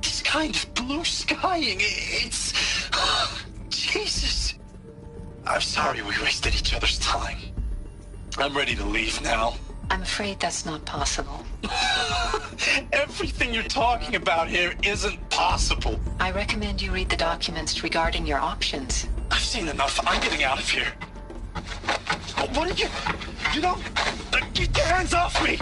This kind of blue skying, it's... Jesus. I'm sorry we wasted each other's time. I'm ready to leave now. I'm afraid that's not possible. Everything you're talking about here isn't possible. I recommend you read the documents regarding your options. I've seen enough. I'm getting out of here. What are you... You don't... Get your hands off me!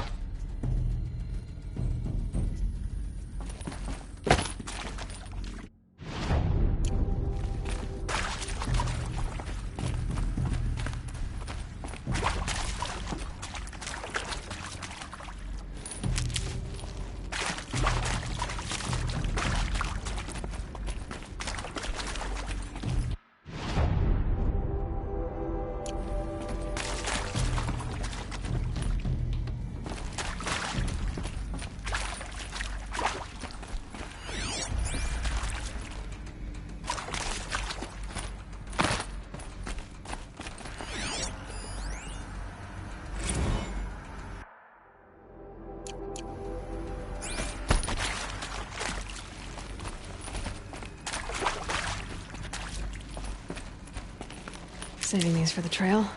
Saving these for the trail.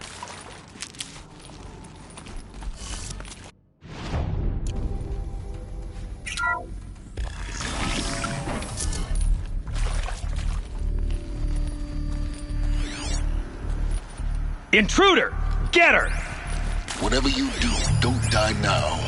Intruder! Get her! Whatever you do, don't die now.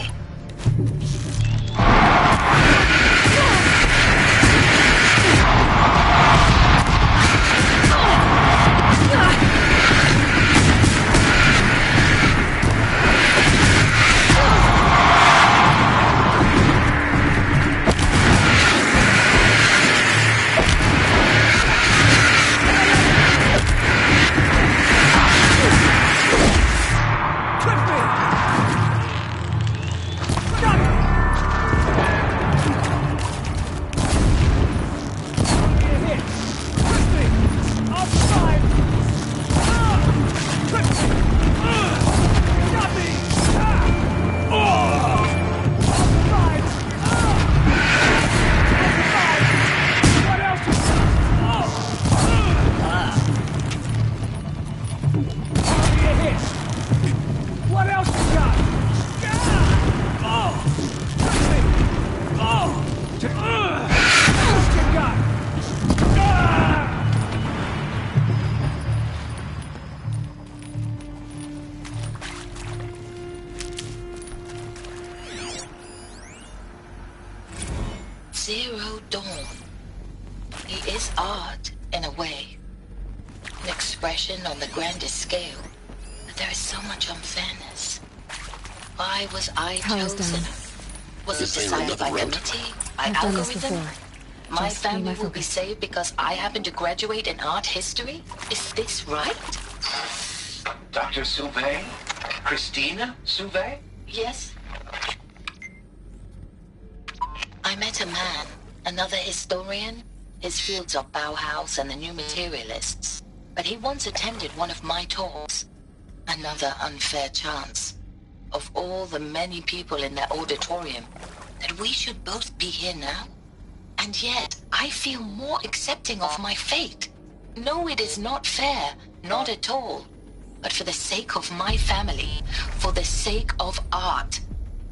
Zero Dawn. He is odd in a way. An expression on the grandest scale, but there is so much unfairness. Why was I chosen? Was it decided by committee, by algorithm? My family will be saved because I happen to graduate in art history? Is this right? Dr. Sauvé? Christina Sauvé? Yes. I met a man, another historian. His fields are Bauhaus and the New Materialists. But he once attended one of my talks. Another unfair chance. Of all the many people in that auditorium, that we should both be here now. And yet, I feel more accepting of my fate. No, it is not fair, not at all. But for the sake of my family, for the sake of art.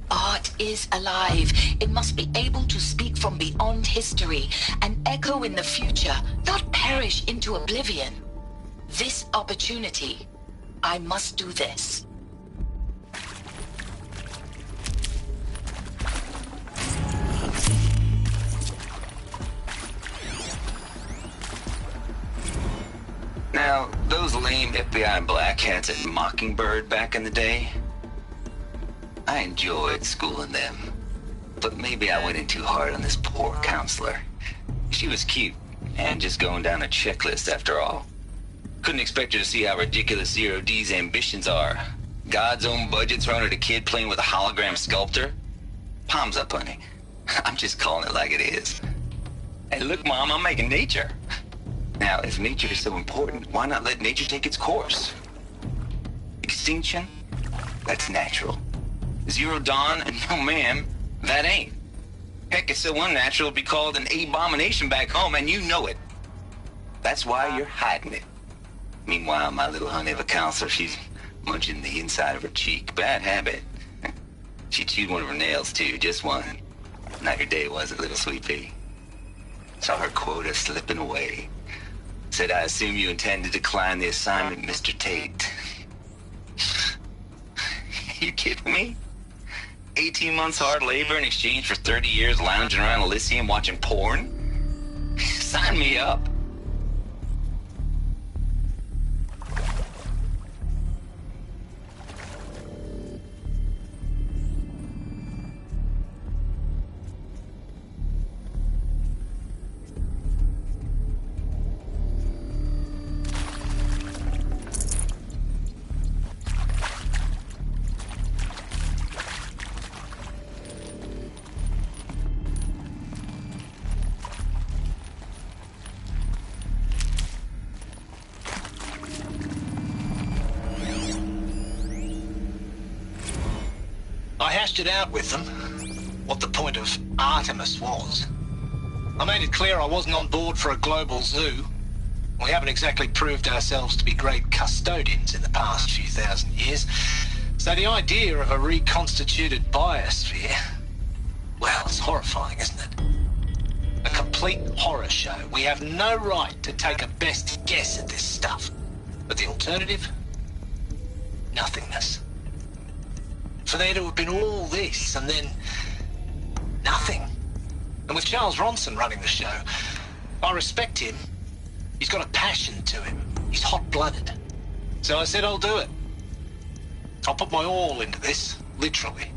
Art is alive. It must be able to speak from beyond history and echo in the future, not perish into oblivion. This opportunity, I must do this. Now, those lame FBI black hats at Mockingbird back in the day, I enjoyed schooling them. But maybe I went in too hard on this poor counselor. She was cute, and just going down a checklist after all. Couldn't expect her to see how ridiculous Zero D's ambitions are. God's own budget thrown at a kid playing with a hologram sculptor? Palms up, honey. I'm just calling it like it is. Hey, look, Mom, I'm making nature. Now, if nature is so important, why not let nature take its course? Extinction? That's natural. Zero Dawn? No, ma'am, that ain't. Heck, it's so unnatural to be called an abomination back home, and you know it. That's why you're hiding it. Meanwhile, my little honey of a counselor, she's munching the inside of her cheek. Bad habit. She chewed one of her nails, too, just one. Not your day, was it, little sweet pea? Saw her quota slipping away. Said, I assume you intend to decline the assignment, Mr. Tate. You kidding me? 18 months hard labor in exchange for 30 years lounging around Elysium watching porn? Sign me up. It out with them what the point of Artemis was. I made it clear I wasn't on board for a global zoo. We haven't exactly proved ourselves to be great custodians in the past few thousand years. So the idea of a reconstituted biosphere, well, it's horrifying, isn't it? A complete horror show. We have no right to take a best guess at this stuff. But the alternative? Nothingness. For there to have been all this, and then nothing. And with Charles Ronson running the show, I respect him. He's got a passion to him. He's hot-blooded. So I said I'll do it. I'll put my all into this, literally.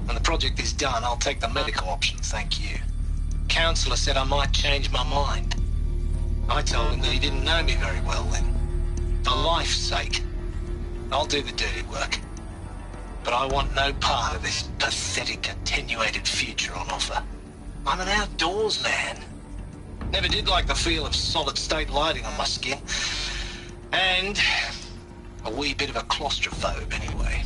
When the project is done, I'll take the medical option, thank you. Counselor said I might change my mind. I told him that he didn't know me very well then. For life's sake, I'll do the dirty work. But I want no part of this pathetic, attenuated future on offer. I'm an outdoors man. Never did like the feel of solid-state lighting on my skin. And a wee bit of a claustrophobe, anyway.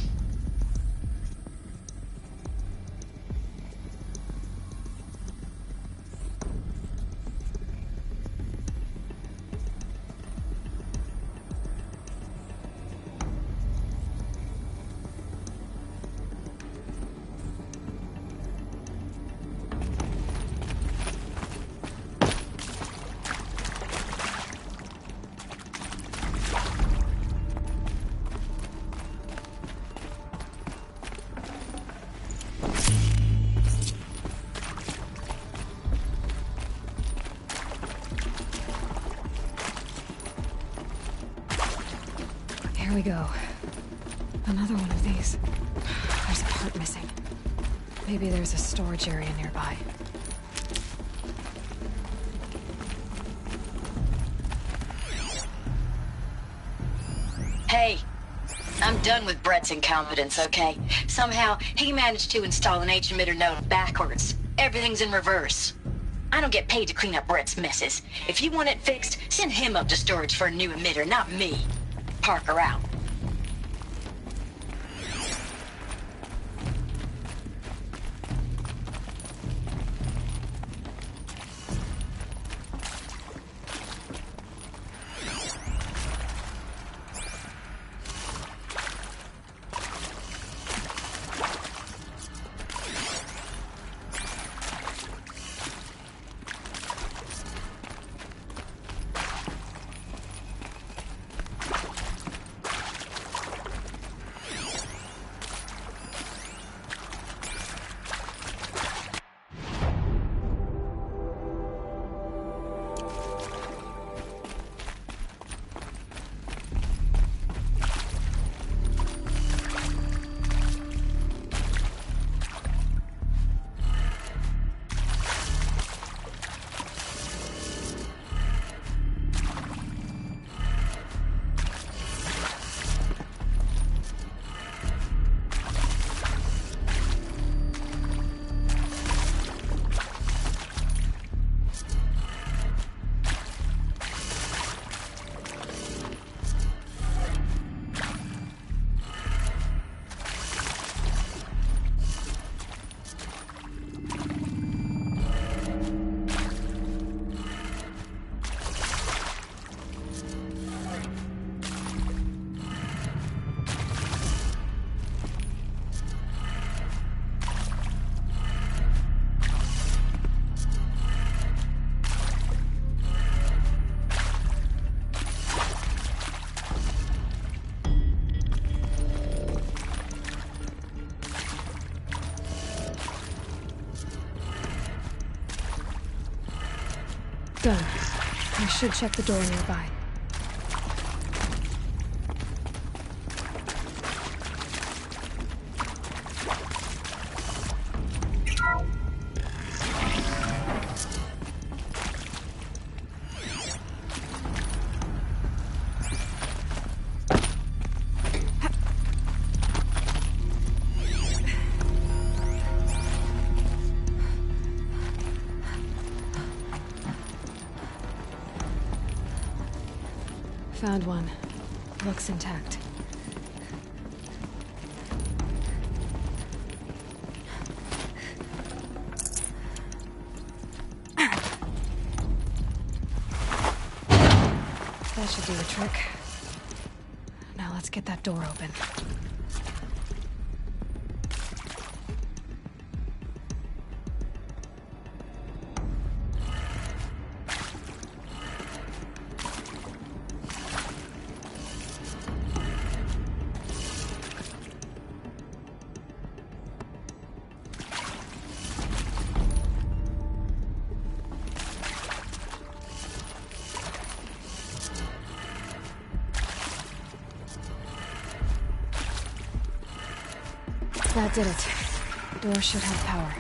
There we go. Another one of these. There's a part missing. Maybe there's a storage area nearby. Hey, I'm done with Brett's incompetence, okay? Somehow, he managed to install an H-emitter node backwards. Everything's in reverse. I don't get paid to clean up Brett's messes. If you want it fixed, send him up to storage for a new emitter, not me. Parker out. Done. I should check the door nearby. Found one. Looks intact. That should do the trick. Now let's get that door open. That did it. Door should have power.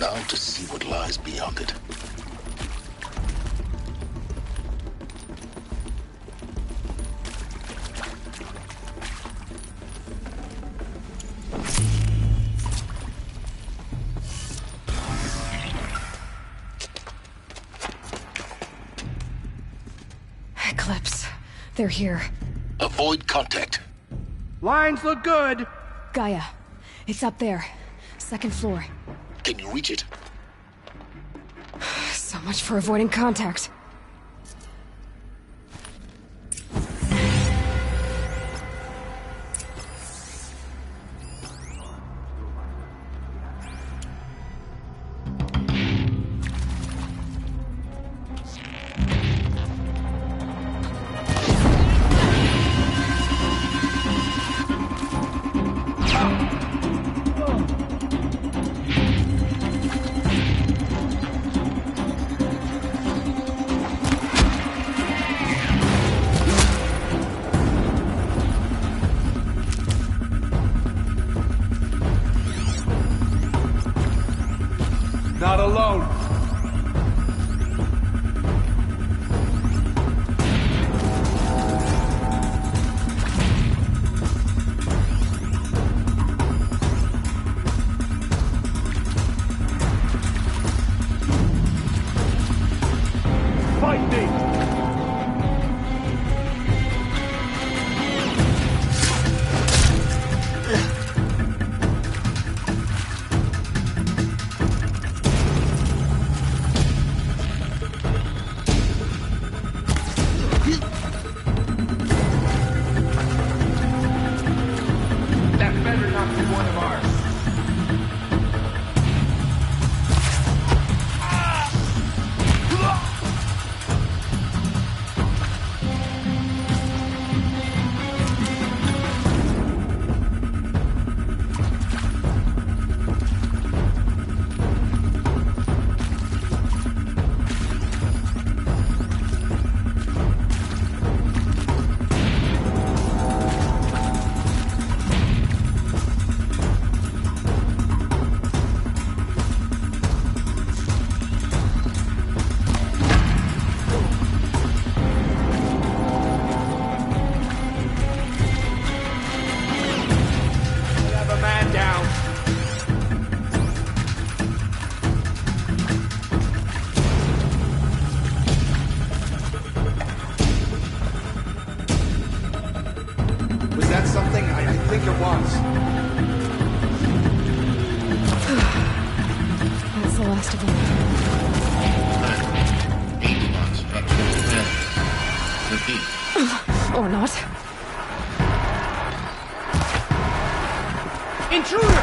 Now to see what lies beyond it. Eclipse. They're here. Avoid contact. Lines look good. Gaia. It's up there. Second floor. Can you reach it? So much for avoiding contact. alone. Fight me! That better not be one of ours. Was that something? I think it was. That's the last of them. Or not. Intruder!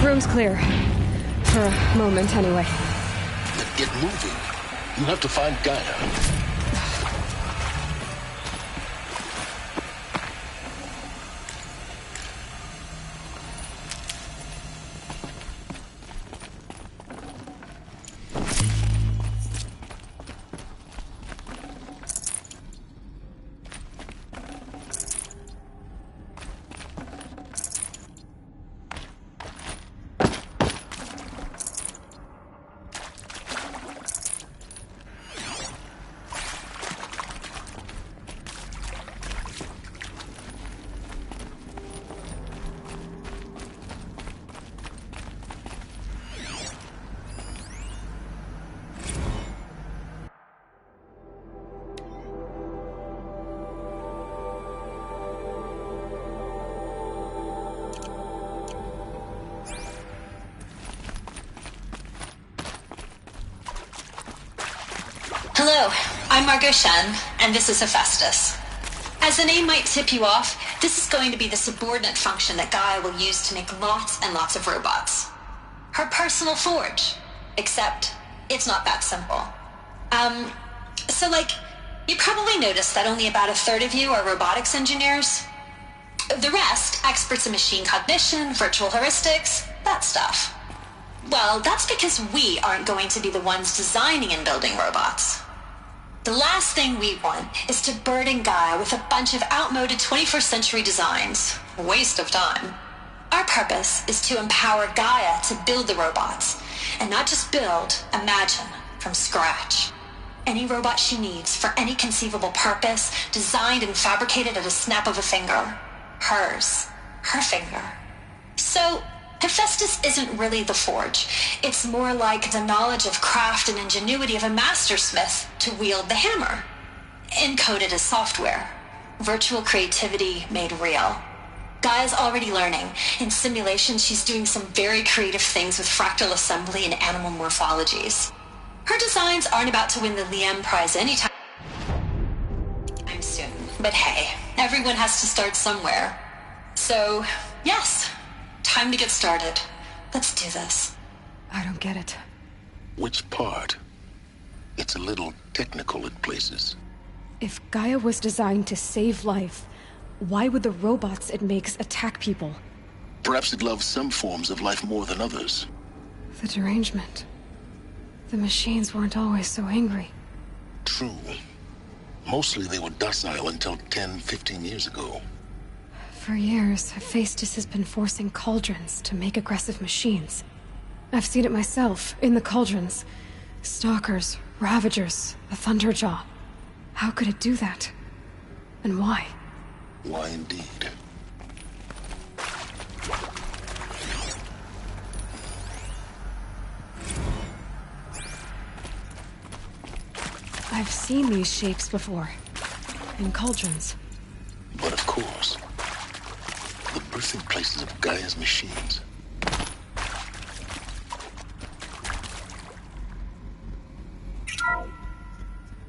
Room's clear. For a moment, anyway. Get moving. You have to find Gaia. Hello, I'm Margot Shen, and this is Hephaestus. As the name might tip you off, this is going to be the subordinate function that Gaia will use to make lots and lots of robots. Her personal forge. Except, it's not that simple. You probably noticed that only about a third of you are robotics engineers. The rest, experts in machine cognition, virtual heuristics, that stuff. Well, that's because we aren't going to be the ones designing and building robots. The last thing we want is to burden Gaia with a bunch of outmoded 21st century designs. Waste of time. Our purpose is to empower Gaia to build the robots, and not just build, imagine, from scratch. Any robot she needs for any conceivable purpose, designed and fabricated at a snap of a finger. Hers. Her finger. So, Hephaestus isn't really the forge. It's more like the knowledge of craft and ingenuity of a mastersmith to wield the hammer. Encoded as software. Virtual creativity made real. Gaia's already learning. In simulation, she's doing some very creative things with fractal assembly and animal morphologies. Her designs aren't about to win the Liam Prize anytime soon. But hey, everyone has to start somewhere. So, yes, time to get started. Let's do this. I don't get it. Which part? It's a little technical at places. If Gaia was designed to save life, why would the robots it makes attack people? Perhaps it loves some forms of life more than others. The derangement. The machines weren't always so angry. True. Mostly they were docile until 10, 15 years ago. For years, Hephaestus has been forcing cauldrons to make aggressive machines. I've seen it myself, in the cauldrons. Stalkers, Ravagers, the Thunderjaw. How could it do that? And why? Why indeed? I've seen these shapes before. In cauldrons. But of course, the birthing places of Gaia's machines.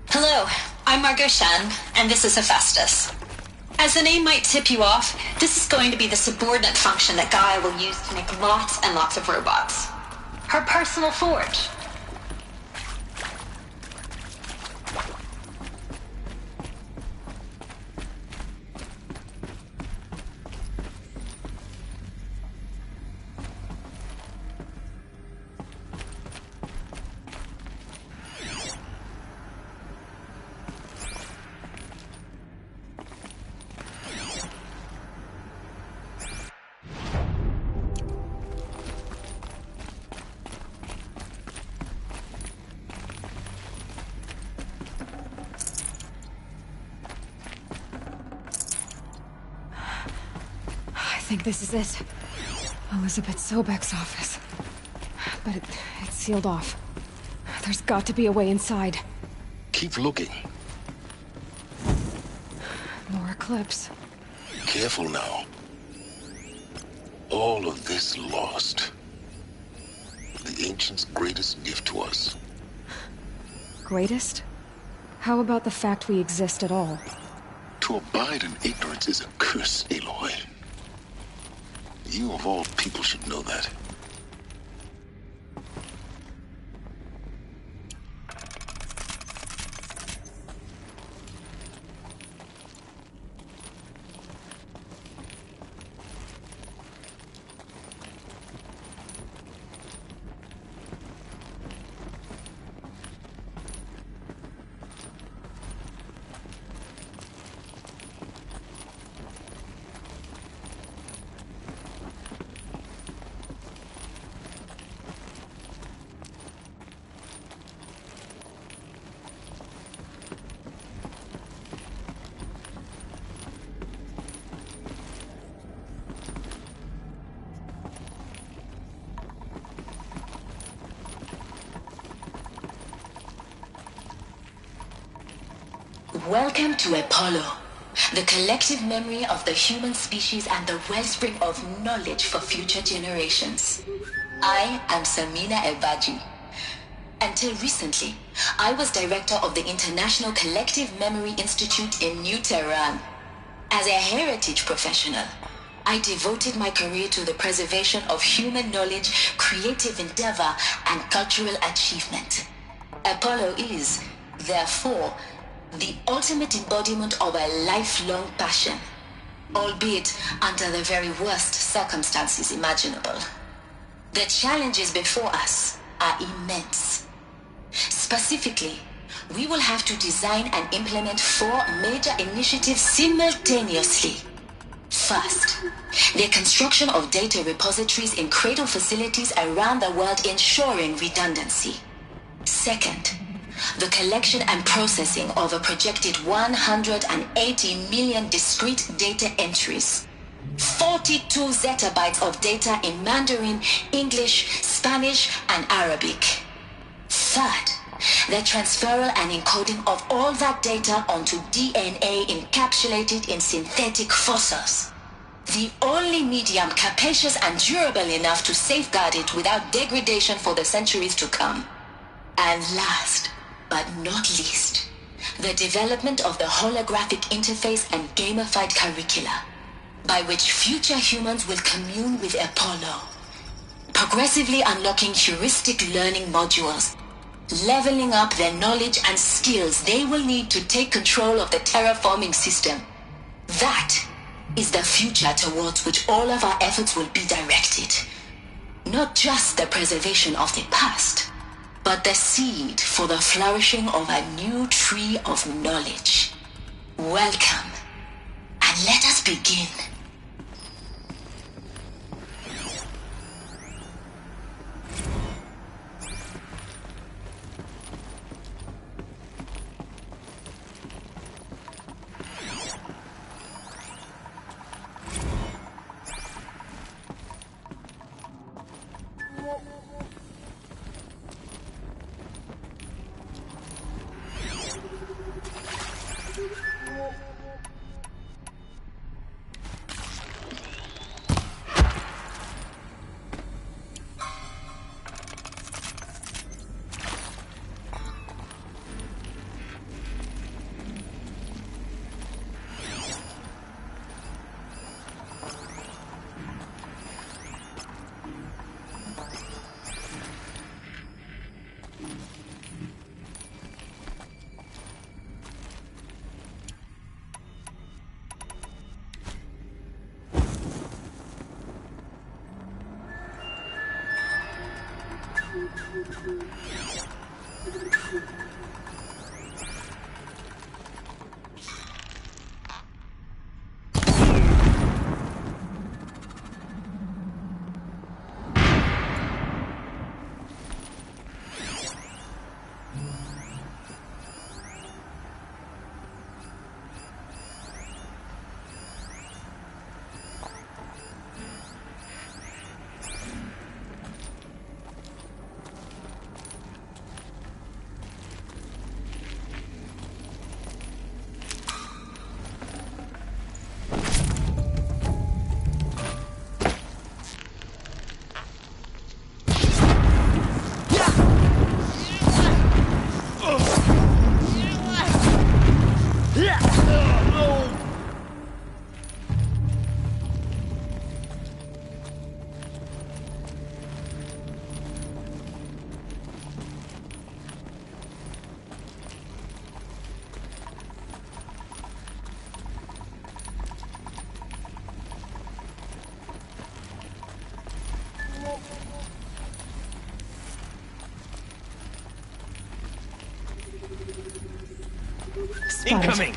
Hello, I'm Margot Shen, and this is Hephaestus. As the name might tip you off, this is going to be the subordinate function that Gaia will use to make lots and lots of robots. Her personal forge. I think this is it. Elizabeth Sobek's office. But it's sealed off. There's got to be a way inside. Keep looking. More eclipse. Careful now. All of this lost. The ancients' greatest gift to us. Greatest? How about the fact we exist at all? To abide in ignorance is a curse, Aloy. You of all people should know that. Welcome to Apollo, the collective memory of the human species and the wellspring of knowledge for future generations. I am Samina Elbaji. Until recently, I was director of the International Collective Memory Institute in New Tehran. As a heritage professional, I devoted my career to the preservation of human knowledge, creative endeavor, and cultural achievement. Apollo is, therefore, the ultimate embodiment of a lifelong passion, albeit under the very worst circumstances imaginable. The challenges before us are immense. Specifically, we will have to design and implement 4 major initiatives simultaneously. First, the construction of data repositories in cradle facilities around the world ensuring redundancy. Second, the collection and processing of a projected 180 million discrete data entries. 42 zettabytes of data in Mandarin, English, Spanish, and Arabic. Third, the transferal and encoding of all that data onto DNA encapsulated in synthetic fossils. The only medium capacious and durable enough to safeguard it without degradation for the centuries to come. And last, but not least, the development of the holographic interface and gamified curricula, by which future humans will commune with Apollo, progressively unlocking heuristic learning modules, leveling up their knowledge and skills they will need to take control of the terraforming system. That is the future towards which all of our efforts will be directed. Not just the preservation of the past, but the seed for the flourishing of a new tree of knowledge. Welcome, and let us begin. Incoming!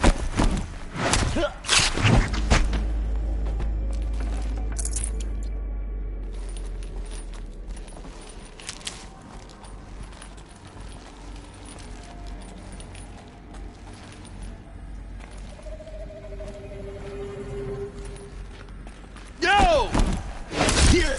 Go! Here!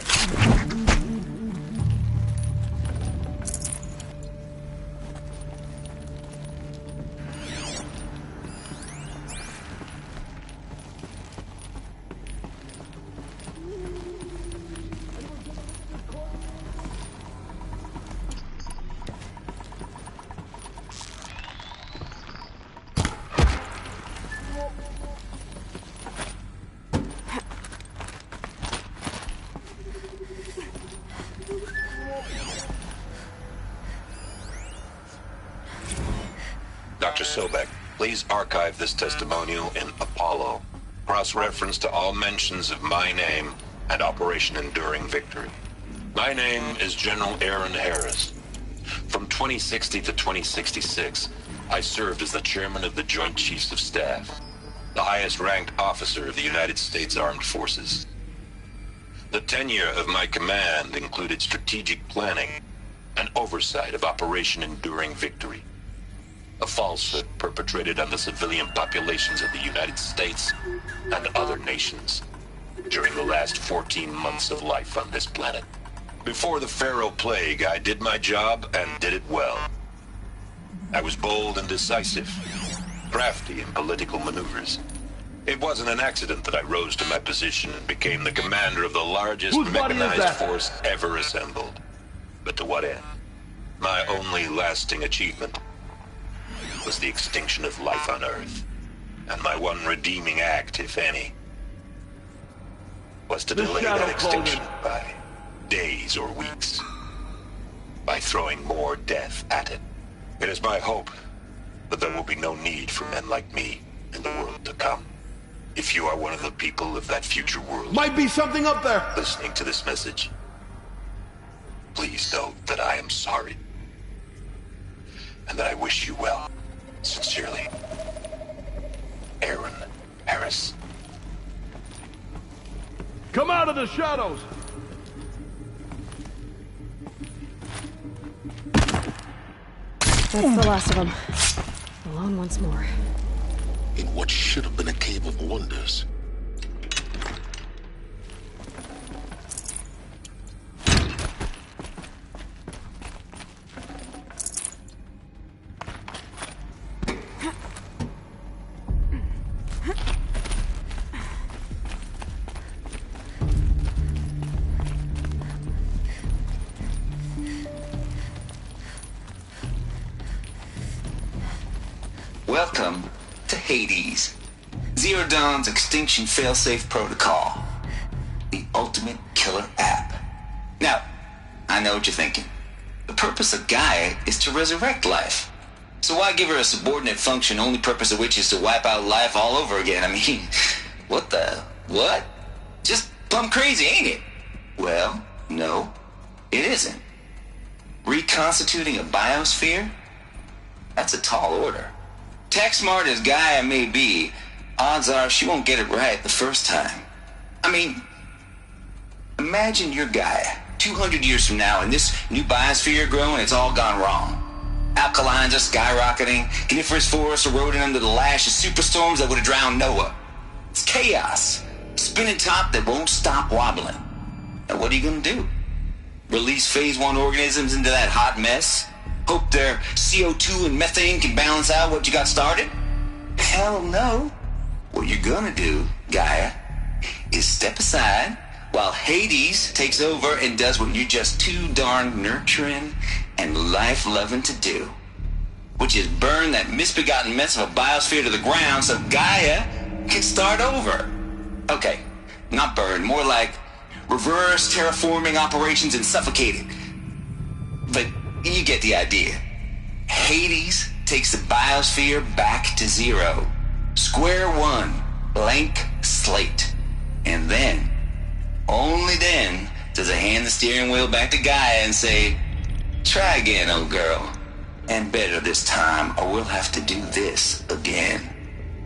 Dr. Sobek, please archive this testimonial in Apollo. Cross-reference to all mentions of my name and Operation Enduring Victory. My name is General Aaron Harris. From 2060 to 2066, I served as the chairman of the Joint Chiefs of Staff, the highest-ranked officer of the United States Armed Forces. The tenure of my command included strategic planning and oversight of Operation Enduring Victory, a falsehood perpetrated on the civilian populations of the United States and other nations. during the last 14 months of life on this planet. Before the Pharaoh Plague, I did my job and did it well. I was bold and decisive, crafty in political maneuvers. It wasn't an accident that I rose to my position and became the commander of the largest mechanized force ever assembled. But to what end? My only lasting achievement was the extinction of life on Earth. And my one redeeming act, if any, was to delay that extinction by days or weeks, by throwing more death at it. It is my hope that there will be no need for men like me in the world to come. If you are one of the people of that future world, might be something up there, listening to this message, please know that I am sorry, and that I wish you well. Sincerely, Aaron Harris. Come out of the shadows! That's the last of them. Alone once more. In what should have been a cave of wonders. Welcome to Hades, Zero Dawn's extinction failsafe protocol, the ultimate killer app. Now, I know what you're thinking. The purpose of Gaia is to resurrect life. So why give her a subordinate function, only purpose of which is to wipe out life all over again? I mean, what? Just plumb crazy, ain't it? Well, no, it isn't. Reconstituting a biosphere? That's a tall order. Tech smart as Gaia may be, odds are she won't get it right the first time. I mean, imagine you're Gaia, 200 years from now, and this new biosphere growing, it's all gone wrong. Alkalines are skyrocketing, coniferous forests eroding under the lash of superstorms that would have drowned Noah. It's chaos, spinning top that won't stop wobbling. Now what are you gonna do? Release phase 1 organisms into that hot mess? Hope their CO2 and methane can balance out what you got started? Hell no. What you're gonna do, Gaia, is step aside while Hades takes over and does what you're just too darn nurturing and life-loving to do, which is burn that misbegotten mess of a biosphere to the ground so Gaia can start over. Okay, not burn, more like reverse terraforming operations and suffocate it. But you get the idea. Hades takes the biosphere back to zero. Square one, blank slate. And then, only then, does it hand the steering wheel back to Gaia and say, try again, old girl. And better this time, or we'll have to do this again.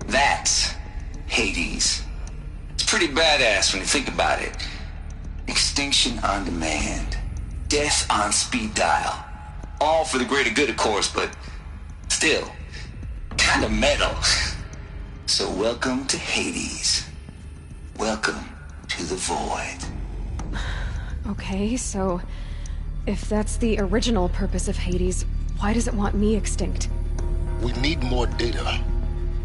That's Hades. It's pretty badass when you think about it. Extinction on demand. Death on speed dial. All for the greater good, of course, but still, kind of metal. So welcome to Hades. Welcome to the void. Okay, so if that's the original purpose of Hades, why does it want me extinct? We need more data.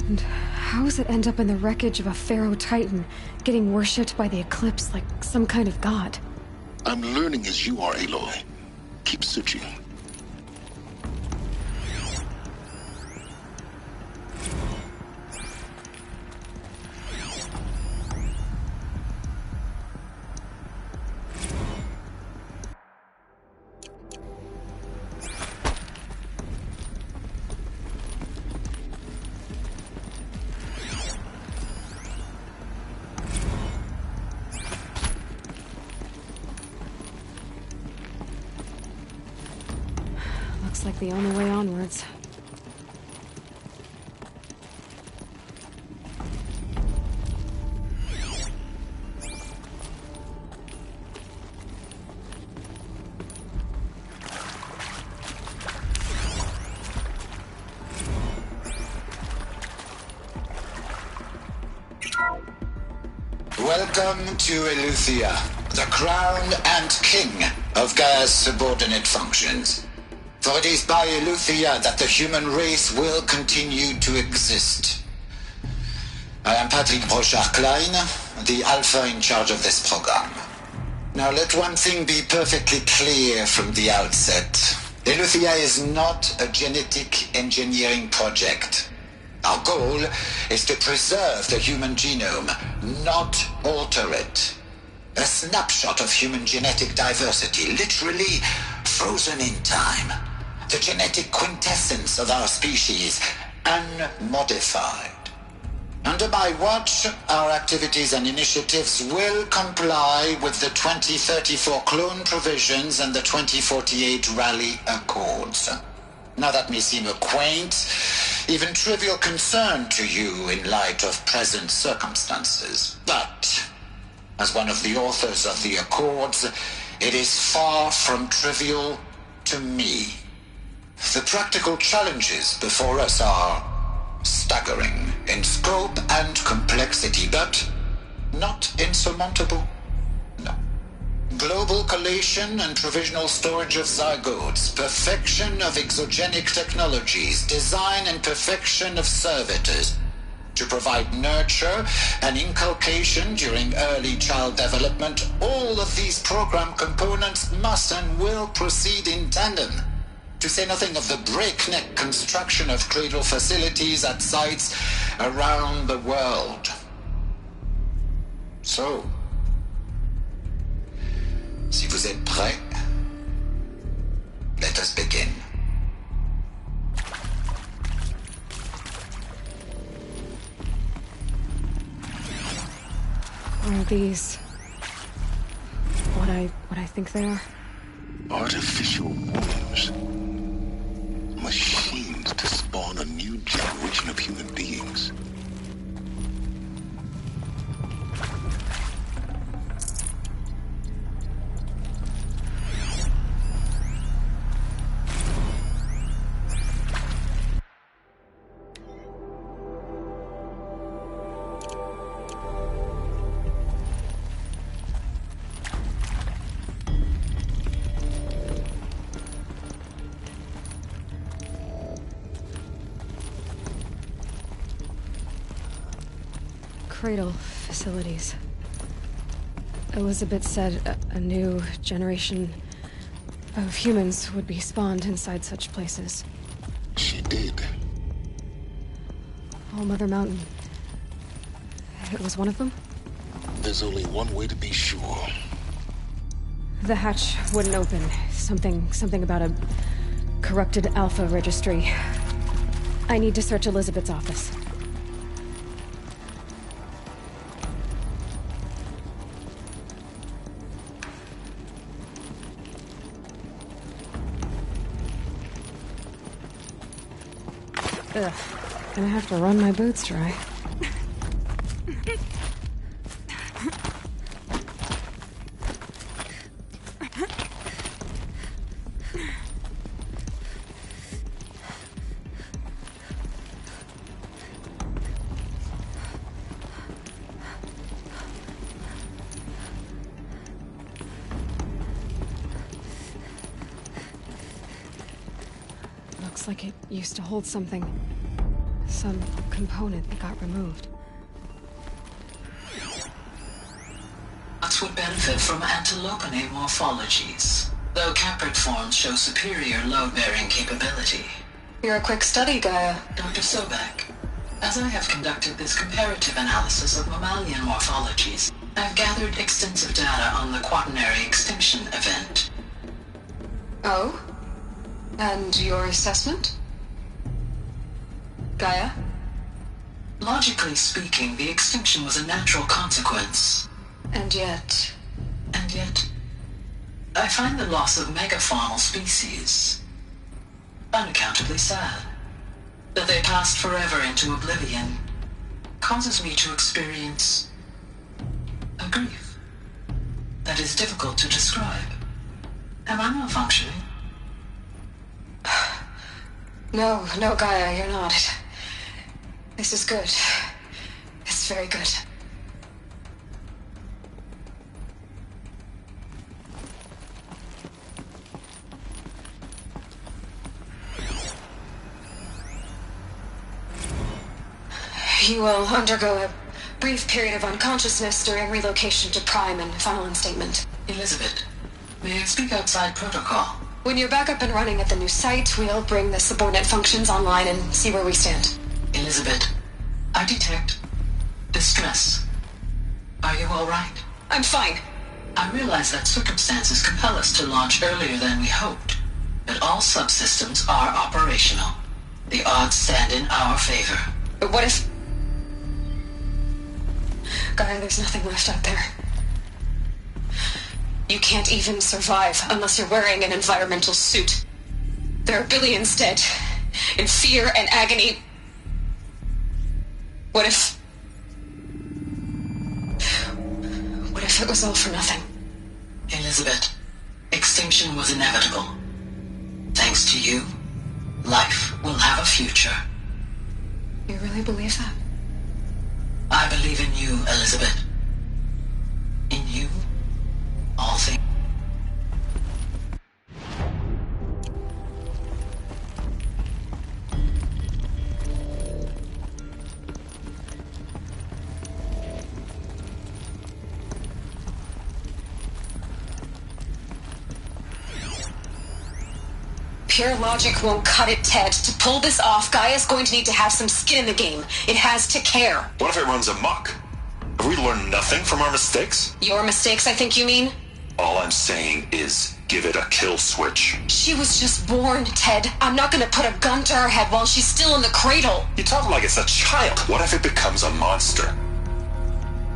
And how does it end up in the wreckage of a Pharaoh Titan, getting worshipped by the Eclipse like some kind of god? I'm learning as you are, Aloy. Keep searching. Looks like the only way onwards. Welcome Welcome to Eleuthia, the crown and king of Gaia's subordinate functions. For it is by Eleuthia that the human race will continue to exist. I am Patrick Brochard-Klein, the Alpha in charge of this program. Now let one thing be perfectly clear from the outset. Eleuthia is not a genetic engineering project. Our goal is to preserve the human genome, not alter it. A snapshot of human genetic diversity, literally frozen in time. The genetic quintessence of our species, unmodified. Under my watch, our activities and initiatives will comply with the 2034 clone provisions and the 2048 Rally Accords. Now that may seem a quaint, even trivial concern to you in light of present circumstances. But, as one of the authors of the Accords, it is far from trivial to me. The practical challenges before us are staggering in scope and complexity, but not insurmountable. No. Global collation and provisional storage of zygotes, perfection of exogenic technologies, design and perfection of servitors, to provide nurture and inculcation during early child development. All of these program components must and will proceed in tandem, to say nothing of the breakneck construction of cradle facilities at sites around the world. So, si vous êtes prêts, let us begin. Are these what I think they are? Artificial wombs. Machines to spawn a new generation of human beings. Cradle facilities. Elizabeth said a new generation of humans would be spawned inside such places. She did. Oh, Mother Mountain. It was one of them? There's only one way to be sure. The hatch wouldn't open. Something about a corrupted Alpha registry. I need to search Elizabeth's office. Ugh, gonna have to run my boots dry. Looks like it used to hold something. Some component that got removed. Nuts would benefit from antilopinae morphologies, though caprid forms show superior load-bearing capability. You're a quick study, Gaia. Dr. Sobek, as I have conducted this comparative analysis of mammalian morphologies, I've gathered extensive data on the quaternary extinction event. Oh? And your assessment? Gaia? Logically speaking, the extinction was a natural consequence. And yet, I find the loss of megafaunal species unaccountably sad. That they passed forever into oblivion causes me to experience a grief that is difficult to describe. Am I malfunctioning? No, Gaia, you're not. This is good. It's very good. You will undergo a brief period of unconsciousness during relocation to Prime and final instatement. Elizabeth, may I speak outside protocol? When you're back up and running at the new site, we'll bring the subordinate functions online and see where we stand. Elizabeth, I detect distress. Are you all right? I'm fine. I realize that circumstances compel us to launch earlier than we hoped, but all subsystems are operational. The odds stand in our favor. But what if... Gaia, there's nothing left out there. You can't even survive unless you're wearing an environmental suit. There are billions dead, in fear and agony. What if it was all for nothing? Elizabeth, extinction was inevitable. Thanks to you, life will have a future. You really believe that? I believe in you, Elizabeth. In you, all things. Pure logic won't cut it, Ted. To pull this off, Gaia's going to need to have some skin in the game. It has to care. What if it runs amok? Have we learned nothing from our mistakes? Your mistakes, I think you mean? All I'm saying is, give it a kill switch. She was just born, Ted. I'm not gonna put a gun to her head while she's still in the cradle. You talk like it's a child. What if it becomes a monster?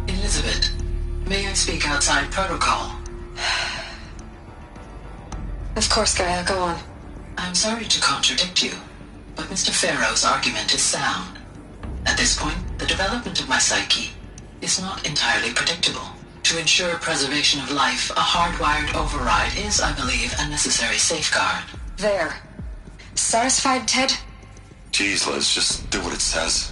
Elizabeth, may I speak outside protocol? Of course, Gaia, go on. I'm sorry to contradict you, but Mr. Farrow's argument is sound. At this point, the development of my psyche is not entirely predictable. To ensure preservation of life, a hardwired override is, I believe, a necessary safeguard. There. Satisfied, Ted? Jeez, Liz, just do what it says.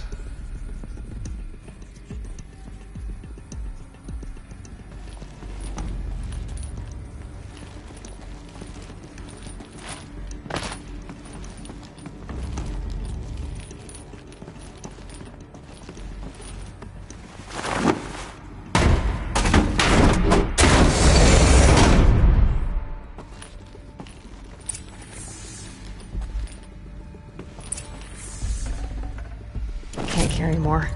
Can't carry more.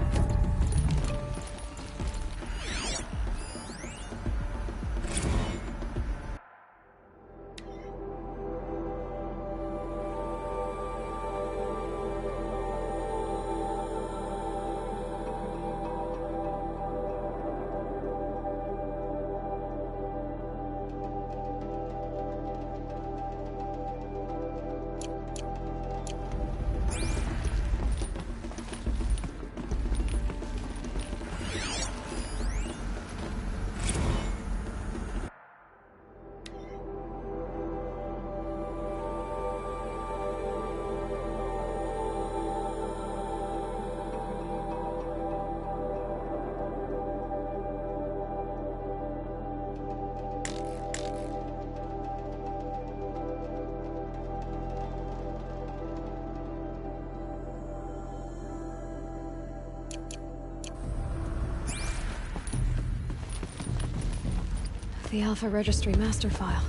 The Alpha Registry master file.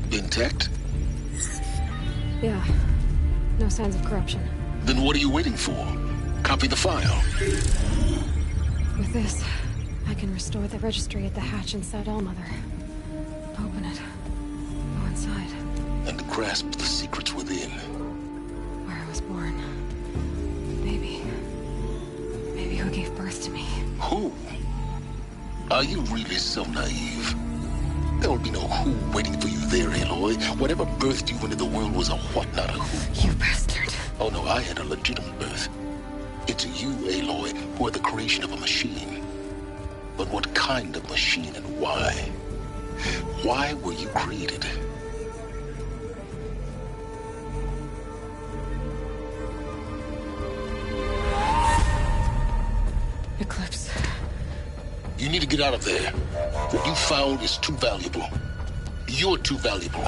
Intact? Yeah. No signs of corruption. Then what are you waiting for? Copy the file. With this, I can restore the registry at the hatch inside Allmother. Open it. Go inside. And grasp the secrets within. Where I was born. Maybe who gave birth to me. Who? Are you really so naive? There will be no who waiting for you there, Aloy. Whatever birthed you into the world was a what, not a who. You bastard. Oh no, I had a legitimate birth. It's you, Aloy, who are the creation of a machine. But what kind of machine and why? Why were you created? Eclipse. You need to get out of there. What you found is too valuable. You're too valuable.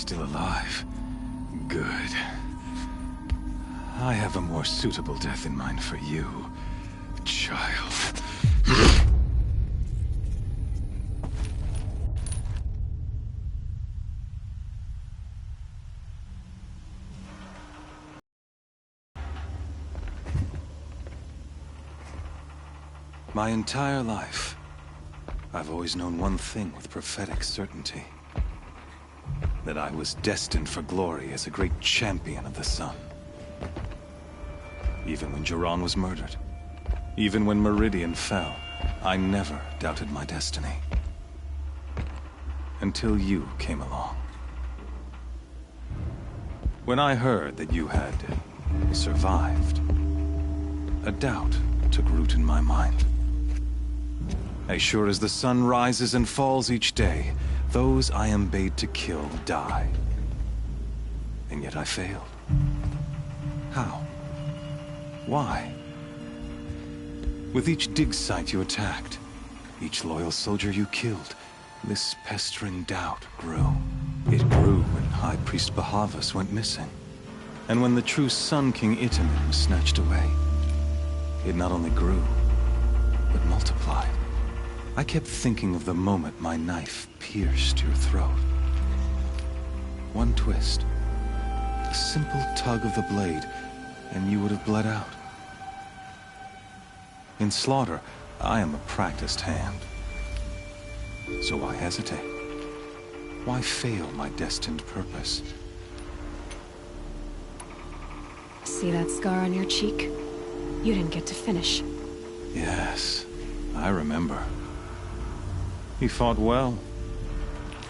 still alive. Good. I have a more suitable death in mind for you, child. My entire life, I've always known one thing with prophetic certainty. That I was destined for glory as a great champion of the sun. Even when Jiran was murdered, even when Meridian fell, I never doubted my destiny. Until you came along. When I heard that you had survived, a doubt took root in my mind. As sure as the sun rises and falls each day, those I am bade to kill die. And yet I failed. How? Why? With each dig site you attacked, each loyal soldier you killed, this pestering doubt grew. It grew when High Priest Bahavas went missing. And when the true Sun King Itamen was snatched away. It not only grew, but multiplied. I kept thinking of the moment my knife pierced your throat. One twist, a simple tug of the blade, and you would have bled out. In slaughter, I am a practiced hand. So why hesitate? Why fail my destined purpose? See that scar on your cheek? You didn't get to finish. Yes, I remember. He fought well.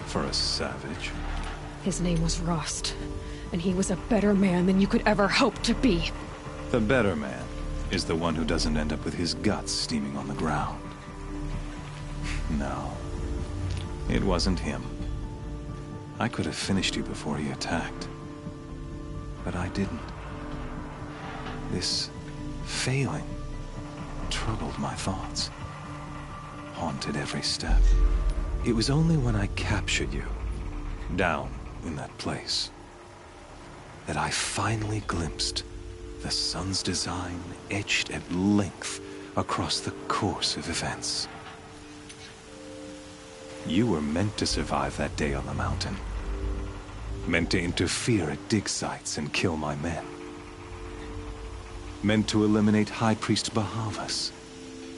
For a savage. His name was Rost, and he was a better man than you could ever hope to be. The better man is the one who doesn't end up with his guts steaming on the ground. No, it wasn't him. I could have finished you before he attacked. But I didn't. This failing troubled my thoughts. Haunted every step. It was only when I captured you, down in that place, that I finally glimpsed the sun's design etched at length across the course of events. You were meant to survive that day on the mountain. Meant to interfere at dig sites and kill my men. Meant to eliminate High Priest Bahavas.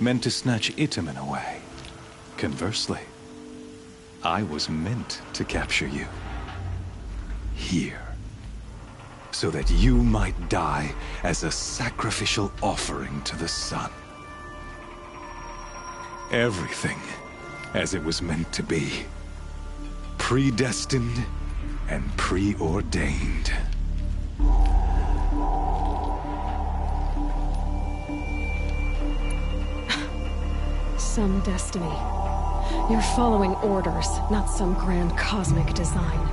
Meant to snatch Itamen away. Conversely, I was meant to capture you. Here. So that you might die as a sacrificial offering to the sun. Everything as it was meant to be. Predestined and preordained. Some destiny. You're following orders, not some grand cosmic design.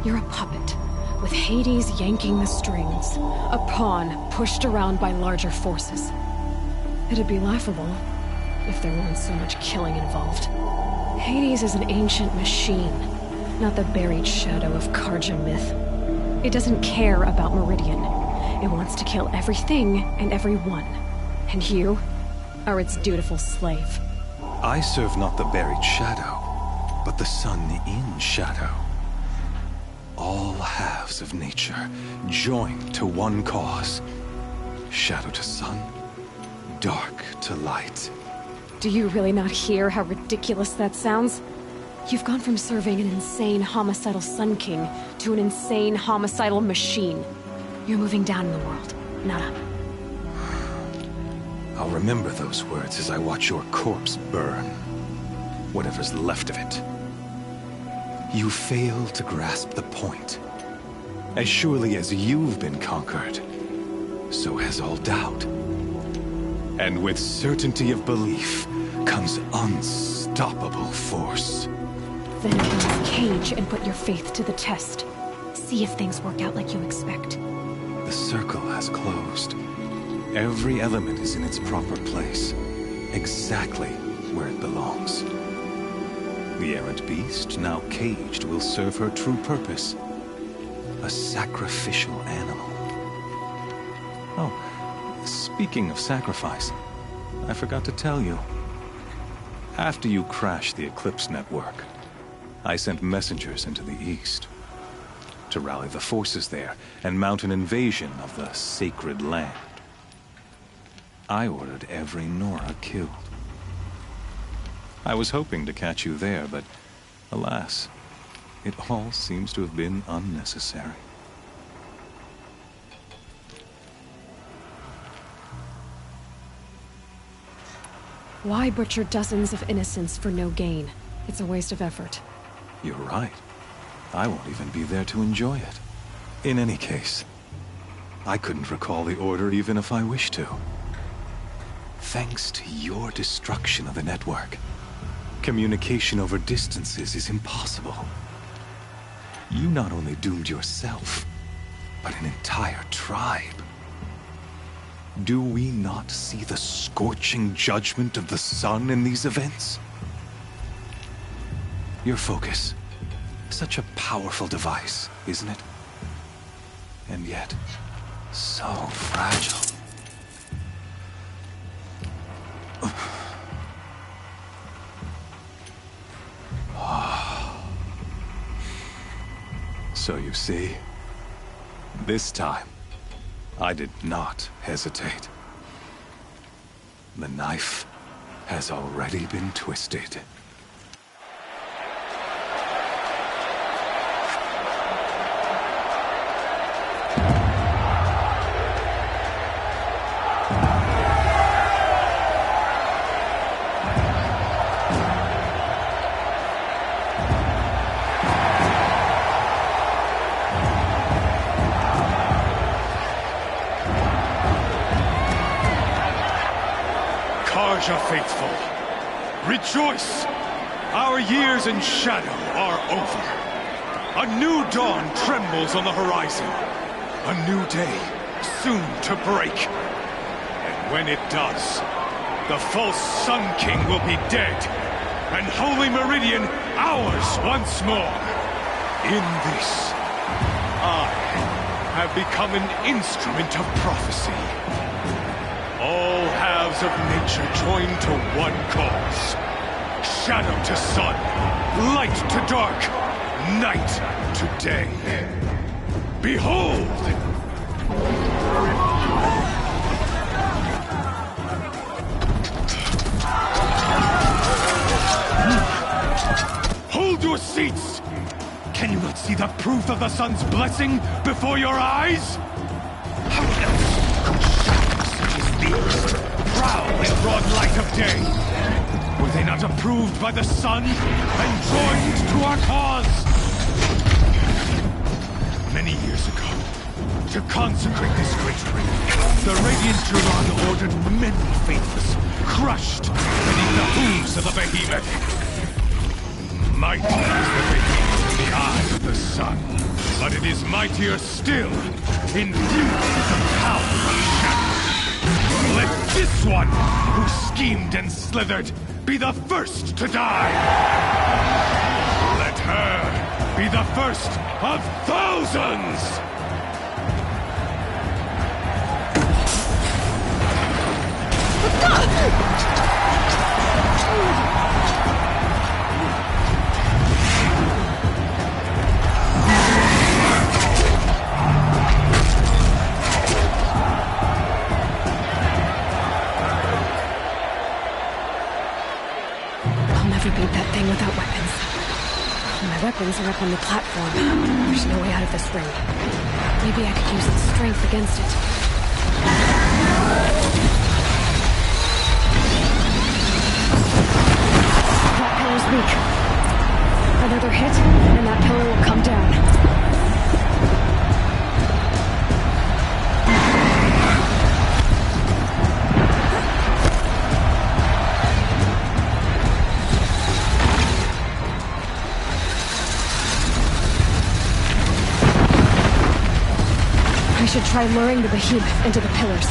You're a puppet, with Hades yanking the strings, a pawn pushed around by larger forces. It'd be laughable if there weren't so much killing involved. Hades is an ancient machine, not the buried shadow of Karja myth. It doesn't care about Meridian. It wants to kill everything and everyone. And you are its dutiful slave. I serve not the buried shadow, but the sun in shadow. All halves of nature joined to one cause. Shadow to sun, dark to light. Do you really not hear how ridiculous that sounds? You've gone from serving an insane homicidal Sun King to an insane homicidal machine. You're moving down in the world, not up. I'll remember those words as I watch your corpse burn. Whatever's left of it. You fail to grasp the point. As surely as you've been conquered, so has all doubt. And with certainty of belief comes unstoppable force. Then enter this cage and put your faith to the test. See if things work out like you expect. The circle has closed. Every element is in its proper place, exactly where it belongs. The errant beast, now caged, will serve her true purpose, a sacrificial animal. Oh, speaking of sacrifice, I forgot to tell you. After you crashed the Eclipse network, I sent messengers into the east to rally the forces there and mount an invasion of the sacred land. I ordered every Nora killed. I was hoping to catch you there, but alas, it all seems to have been unnecessary. Why butcher dozens of innocents for no gain? It's a waste of effort. You're right. I won't even be there to enjoy it. In any case, I couldn't recall the order even if I wished to. Thanks to your destruction of the network, communication over distances is impossible. You not only doomed yourself, but an entire tribe. Do we not see the scorching judgment of the sun in these events? Your focus. Such a powerful device, isn't it? And yet, so fragile. So you see, this time, I did not hesitate. The knife has already been twisted. Karja faithful, rejoice! Our years in shadow are over. A new dawn trembles on the horizon. A new day soon to break. And when it does, the false Sun King will be dead, and Holy Meridian ours once more. In this, I have become an instrument of prophecy. All halves of nature join to one cause. Shadow to sun, light to dark, night to day. Behold! Hold your seats! Can you not see the proof of the sun's blessing before your eyes? How else could shadows such as these prowl in broad light of day? Were they not approved by the sun and joined to our cause? Many years ago, to consecrate this great ring, the Radiant Duran ordered many faithless, crushed beneath the hooves of the behemoth. Mighty is the behemoth in the eye of the sun, but it is mightier still, infused with the power of shadow. Let this one, who schemed and slithered, be the first to die! Let her be the first of thousands! Beat that thing without weapons. My weapons are up on the platform. There's no way out of this ring. Maybe I could use its strength against it. That pillar's weak. Another hit, and that pillar will come down. I should try luring the behemoth into the pillars.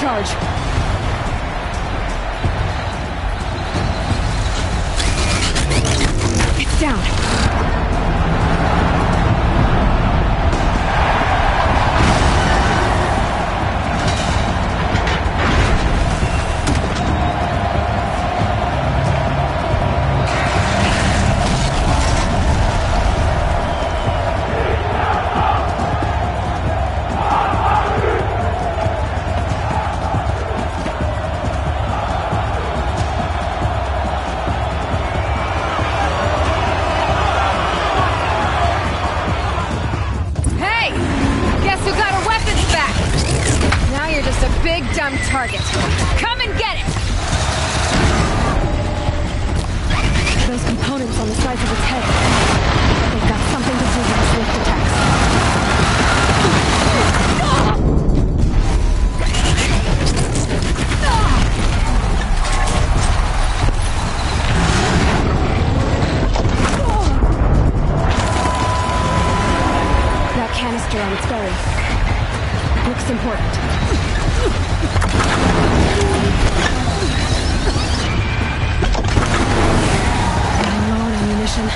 charge. It's down. Target. Come and get it! Those components on the sides of its head. They've got something to do with its lift attacks. That canister on its belly. Looks important. I'm low on ammunition.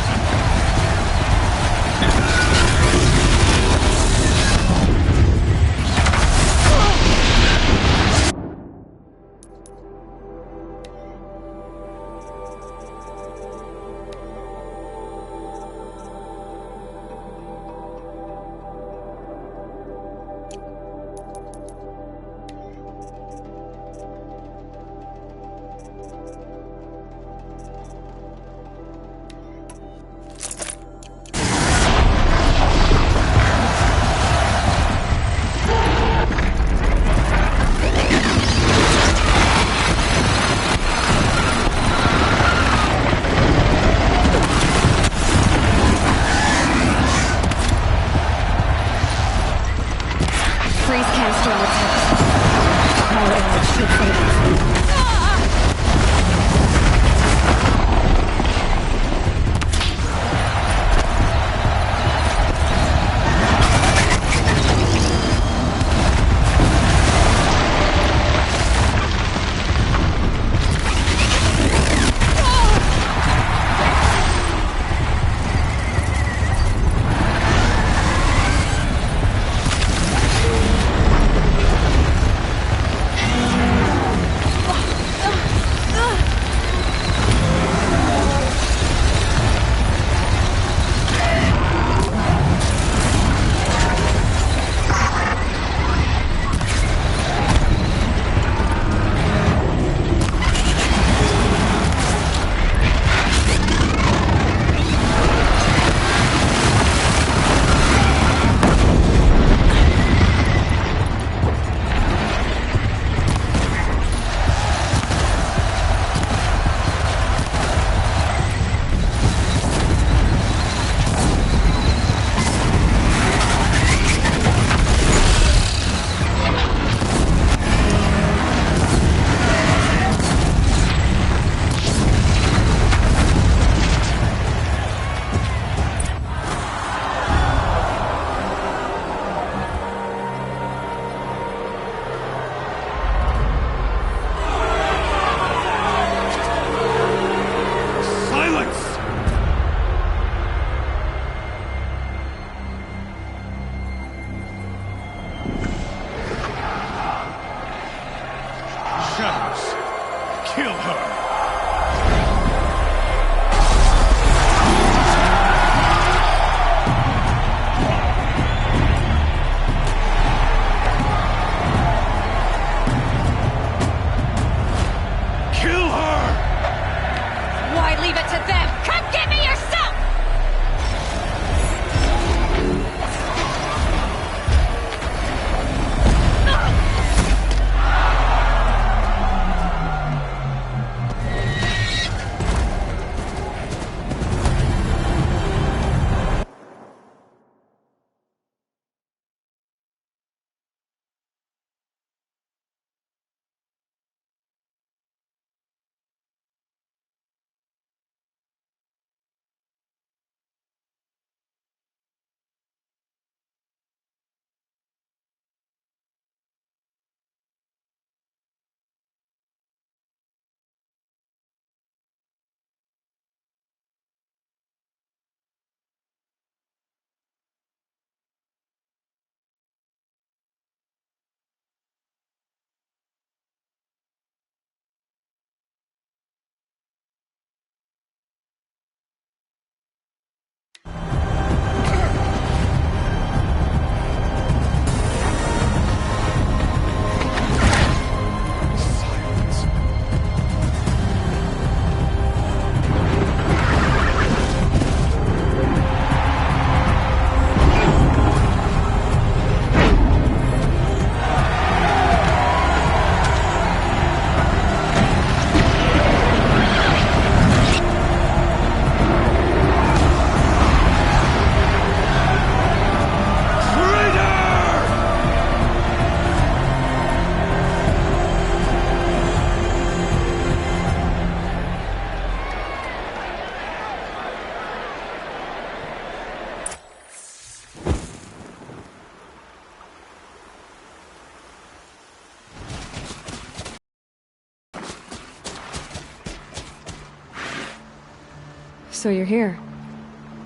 So you're here.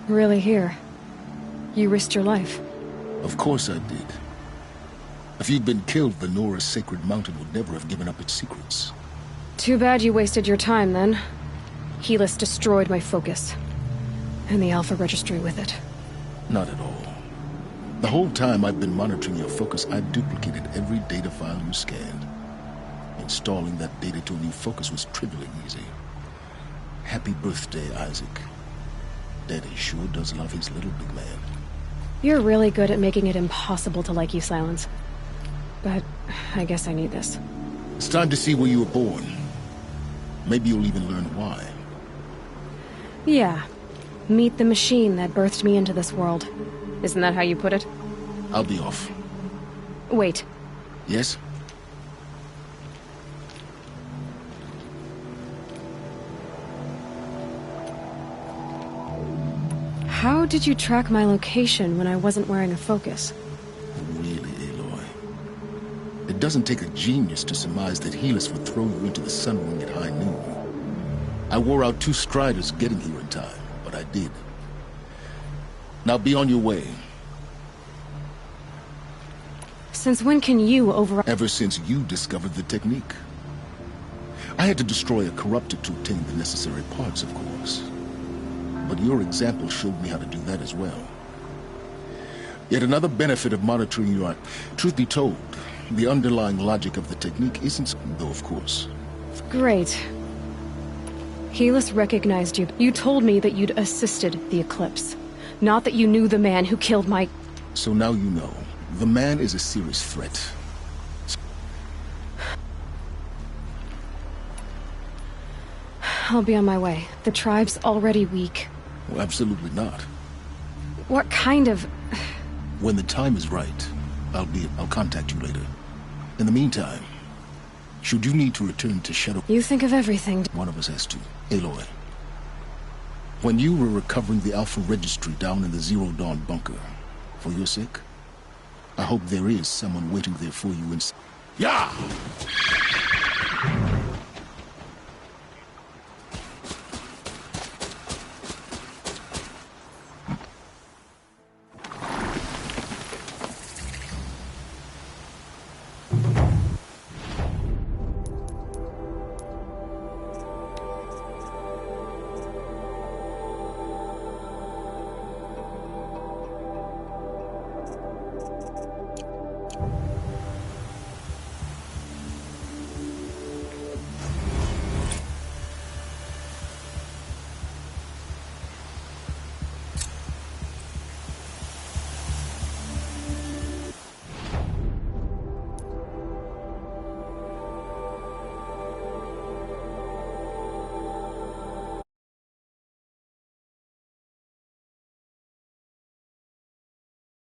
Really here. You risked your life. Of course I did. If you'd been killed, Venora's sacred mountain would never have given up its secrets. Too bad you wasted your time, then. Helis destroyed my focus. And the Alpha Registry with it. Not at all. The whole time I've been monitoring your focus, I've duplicated every data file you scanned. Installing that data to a new focus was trivially easy. Happy birthday, Isaac. Daddy sure does love his little big man. You're really good at making it impossible to like you, Silence. But I guess I need this. It's time to see where you were born. Maybe you'll even learn why. Yeah. Meet the machine that birthed me into this world. Isn't that how you put it? I'll be off. Wait. Yes? How did you track my location when I wasn't wearing a focus? Really, Aloy? It doesn't take a genius to surmise that Helis would throw you into the sun ring at high noon. I wore out 2 striders getting here in time, but I did. Now be on your way. Since when can you Ever since you discovered the technique. I had to destroy a corruptor to obtain the necessary parts, of course. But your example showed me how to do that as well. Yet another benefit of monitoring your... Truth be told, the underlying logic of the technique isn't... though, of course. Great. Helis recognized you. You told me that you'd assisted the Eclipse. Not that you knew the man who killed my... So now you know. The man is a serious threat. I'll be on my way. The tribe's already weak. Well, absolutely not. What kind of... When the time is right, I'll contact you later. In the meantime, should you need to return to Shadow... You think of everything. One of us has to. Aloy. When you were recovering the Alpha Registry down in the Zero Dawn bunker, for your sake, I hope there is someone waiting there for you in... Yeah!